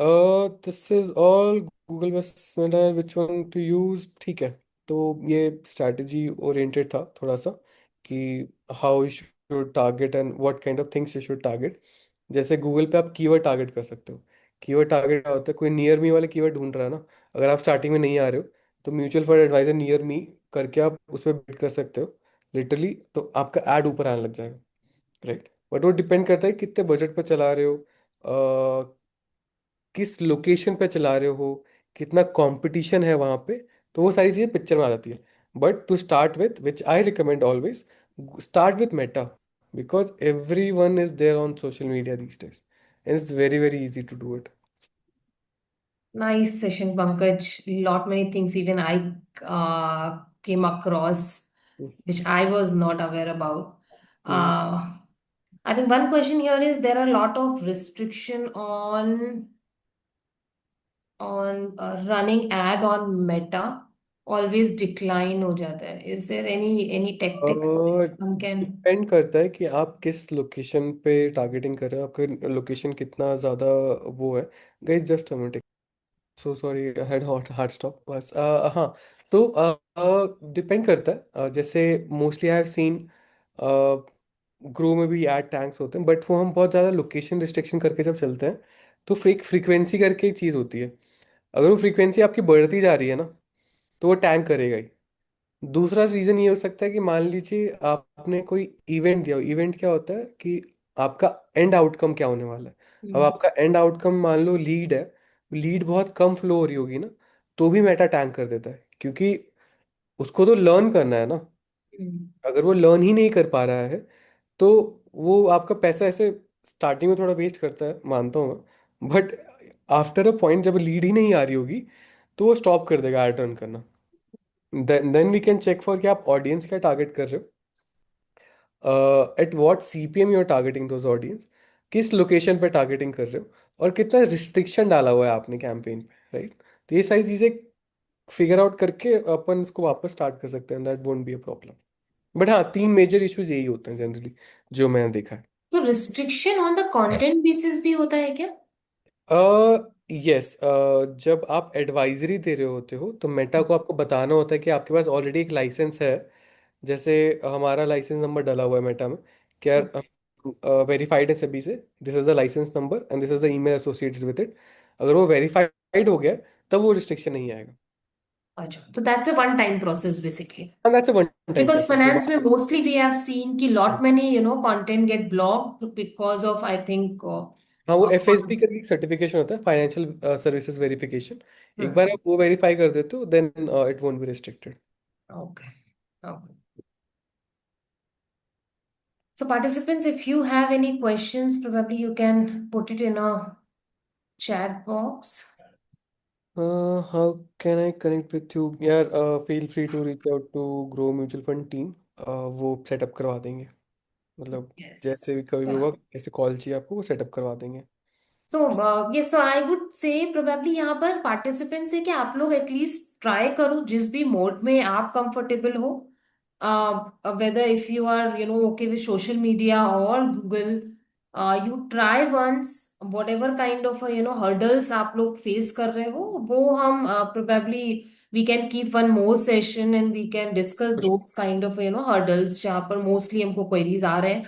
This is all. Google बस विच वन टू यूज, ठीक है. तो ये स्ट्रैटेजी ओरिएंटेड था थोड़ा सा कि how you should target and what kind of things you should target. जैसे गूगल पे आप कीवर्ड टारगेट कर सकते हो. कीवर्ड टारगेट क्या होता है? कोई नियर मी वाले कीवर्ड ढूंढ रहा है ना, अगर आप स्टार्टिंग में नहीं आ रहे हो, तो mutual fund advisor near me करके आप उस पर बिट कर सकते हो लिटरली, तो आपका ऐड ऊपर आने लग जाएगा, राइट? बट वो डिपेंड करता है कितने बजट पर चला रहे हो, किस लोकेशन पे चला रहे हो, कितना कंपटीशन है वहां पे, तो वो सारी चीजें पिक्चर में आ जाती है. But to start with which I recommend always, start with Meta, because everyone is there on social media these days, and it's very very easy to do it. Nice session, Pankaj. Lot many things even I came across which I was not aware about. Uh, I think one question here is there are a lot of restriction on running ad on Meta. Always decline हो जाता है. Is there any tactics one can? Depend करता है कि आप किस location पे targeting कर रहे हो, आपका लोकेशन कितना ज़्यादा वो है. Guys just a minute, so sorry, head hot heart stop bus. हाँ. तो डिपेंड करता है. जैसे mostly I have seen grow में भी ऐड टैंक्स होते हैं, बट वो हम बहुत ज़्यादा लोकेशन रिस्ट्रिक्शन करके जब चलते हैं तो फ्रीक्वेंसी करके एक चीज़ होती है. अगर वो फ्रीक्वेंसी आपकी बढ़ती जा रही है ना, तो वो टैंक करेगा ही. दूसरा रीज़न ये हो सकता है कि मान लीजिए आपने कोई इवेंट दिया. इवेंट क्या होता है कि आपका एंड आउटकम क्या होने वाला है. अब Hmm. आपका एंड आउटकम मान लो लीड है, लीड बहुत कम फ्लो हो रही होगी ना, तो भी मेटा टैंक कर देता है, क्योंकि उसको तो लर्न करना है ना. Hmm. अगर वो लर्न ही नहीं कर पा रहा है तो वो आपका पैसा ऐसे स्टार्टिंग में थोड़ा वेस्ट करता है, मानता हूँ मैं, बट आफ्टर अ पॉइंट जब लीड ही नहीं आ रही होगी तो वो स्टॉप कर देगा एड रन करना. Then we can check for कि आप ऑडियंस क्या टारगेट कर रहे हो, at what CPM you are targeting those audience, किस लोकेशन पे टारगेटिंग कर रहे हो, और कितना रिस्ट्रिक्शन डाला हुआ है आपने कैंपेन पे, राइट? तो ये सारी चीज़ें फिगर आउट करके अपन उसको वापस स्टार्ट कर सकते हैं, that won't be a problem. But हाँ, तीन मेजर इश्यूज यही होते हैं जनरली, जो मैंने देखा है। तो restriction on the content basis भी होता है क्या? यस, जब आप एडवाइजरी दे रहे होते हो तो मेटा को आपको बताना होता है कि आपके पास ऑलरेडी एक लाइसेंस है। जैसे हमारा लाइसेंस नंबर डला हुआ है मेटा में, क्या वेरीफाइड है सभी से, this is the licence number and this is the email associated with it. अगर वो वेरीफाइड हो गया है, तब वो रिस्ट्रिक्शन नहीं आएगा। अच्छा, तो that's a one time process basically. And that's a one time Because process. finance में mostly we have seen कि lot many content get blocked because of I think हाँ, वो uh, FSB करके एक सर्टिफिकेशन होता है, फाइनेंशियल सर्विसेज वेरिफिकेशन। एक hmm, बार आप वो वेरीफाई कर देते हो, then it won't be restricted. okay, okay. So participants, if you have any questions, probably you can put it in a chat box. How can I connect with you यार? Feel free to reach out to Groww mutual fund team. वो setup करवा देंगे, मतलब जैसे भी Yes. कभी भी Yeah. होगा, कैसे कॉल चाहिए आपको, वो सेटअप करवा देंगे। Yes, so I would say probably यहाँ पर participants है कि आप लोग एटलीस्ट ट्राई करो जिस भी मोड में आप कंफर्टेबल हो, whether if you are okay with social media or Google, you try once whatever kind of hurdles आप लोग फेस कर रहे हो, वो हम probably we can keep one more session and we can discuss those kind of hurdles जहाँ पर mostly हमको queries आ रहे हैं,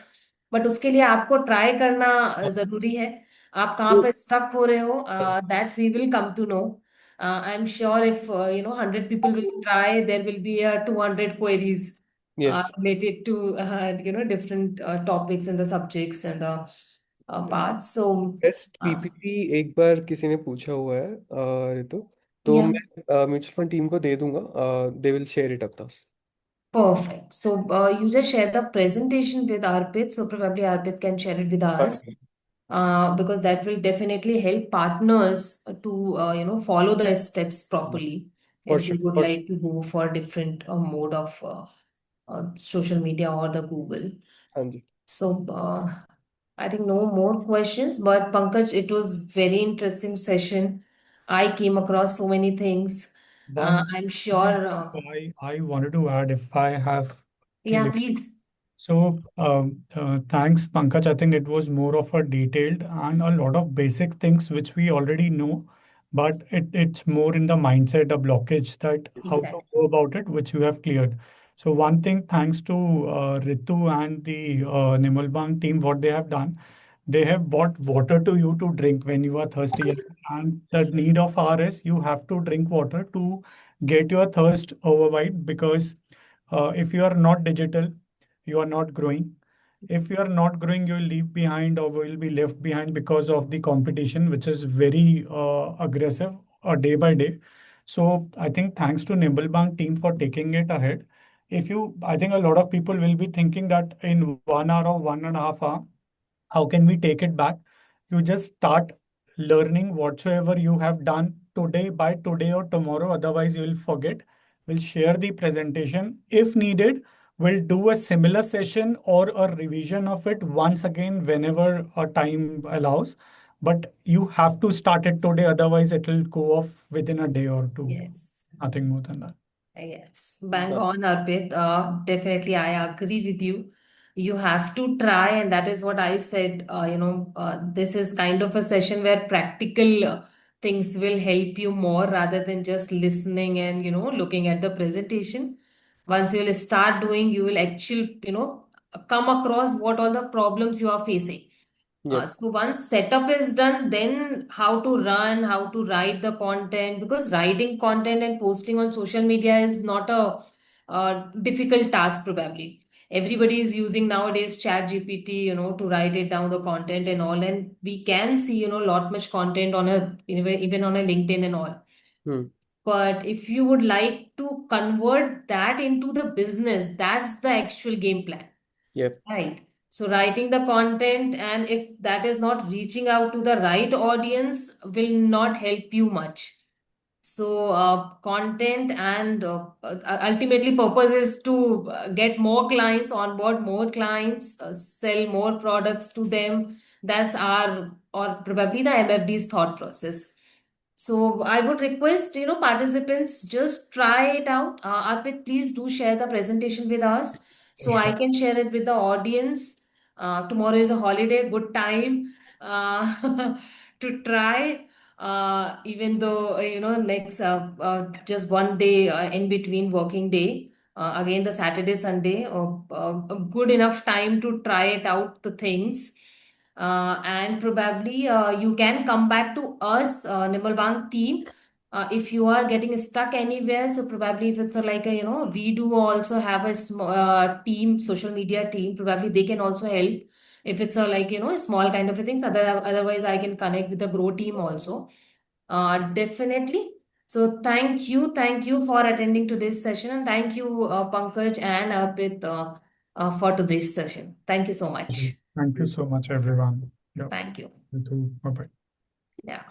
बट उसके लिए आपको ट्राई करना जरूरी है। आप कहाँ पे स्टक हो रहे हो, that we will come to know. I am sure if 100 people will try, there will be 200 queries yes. related to different topics and the subjects and the parts. So best uh, PPT एक बार किसी ने पूछा हुआ है, रितु, तो yeah. मैं mutual fund team को दे दूंगा, they will share it across. Perfect. So you just share the presentation with Arpit. So probably Arpit can share it with us, because that will definitely help partners to follow the steps properly for if they sure, would for like sure. to go for different mode of social media or the Google. हाँ जी। So I think no more questions. But Pankaj, it was very interesting session. I came across so many things. One I'm thing sure. I wanted to add, if I have Yeah, clear. please. So, thanks, Pankaj. I think it was more of a detailed and a lot of basic things which we already know, but it's more in the mindset, a blockage that how to Exactly. go about it, which you have cleared. So, one thing, thanks to Ritu and the Nimalbang team, what they have done, they have brought water to you to drink when you are thirsty. And the need of hour is you have to drink water to get your thirst override because if you are not digital, you are not growing. If you are not growing, you will leave behind or will be left behind because of the competition, which is very aggressive day by day. So I think thanks to Nimblebank team for taking it ahead. If you, I think a lot of people will be thinking that in 1 hour or 1.5 hour, how can we take it back? You just start learning whatsoever you have done today by today or tomorrow. Otherwise, you will forget. We'll share the presentation. If needed, we'll do a similar session or a revision of it once again whenever our time allows. But you have to start it today. Otherwise, it will go off within a day or two. Yes. Nothing more than that. Yes, bang हाँ। on, Arpit. Definitely, I agree with you. You have to try, and that is what I said. This is kind of a session where practical things will help you more rather than just listening and looking at the presentation. Once you will start doing, you will actually come across what all the problems you are facing. Yep. So once setup is done, then how to run, how to write the content, because writing content and posting on social media is not a difficult task probably. Everybody is using nowadays Chat GPT, to write it down the content and all, and we can see, lot much content on a even on a LinkedIn and all. Hmm. But if you would like to convert that into the business, that's the actual game plan. Yep. Right. So writing the content, and if that is not reaching out to the right audience, will not help you much. So content and ultimately purpose is to get more clients, onboard more clients, sell more products to them. That's our or probably the MFD's thought process. So I would request, participants just try it out. Arpit, please do share the presentation with us so I Sure. can share it with the audience. Tomorrow is a holiday, good time to try. Even though, next just one day in between working day. Again, the Saturday, Sunday, a good enough time to try it out, the things. And probably you can come back to us, Nirmal Bang team, if you are getting stuck anywhere. So probably if it's like a, we do also have a small team, social media team. Probably they can also help if it's a like a small kind of a things. Otherwise, I can connect with the Grow team also. Definitely. So thank you for attending today's session, and thank you, Pankaj and Arpit, for today's session. Thank you so much. Thank you so much, everyone. Yeah. Thank you. You too. Bye bye. Yeah.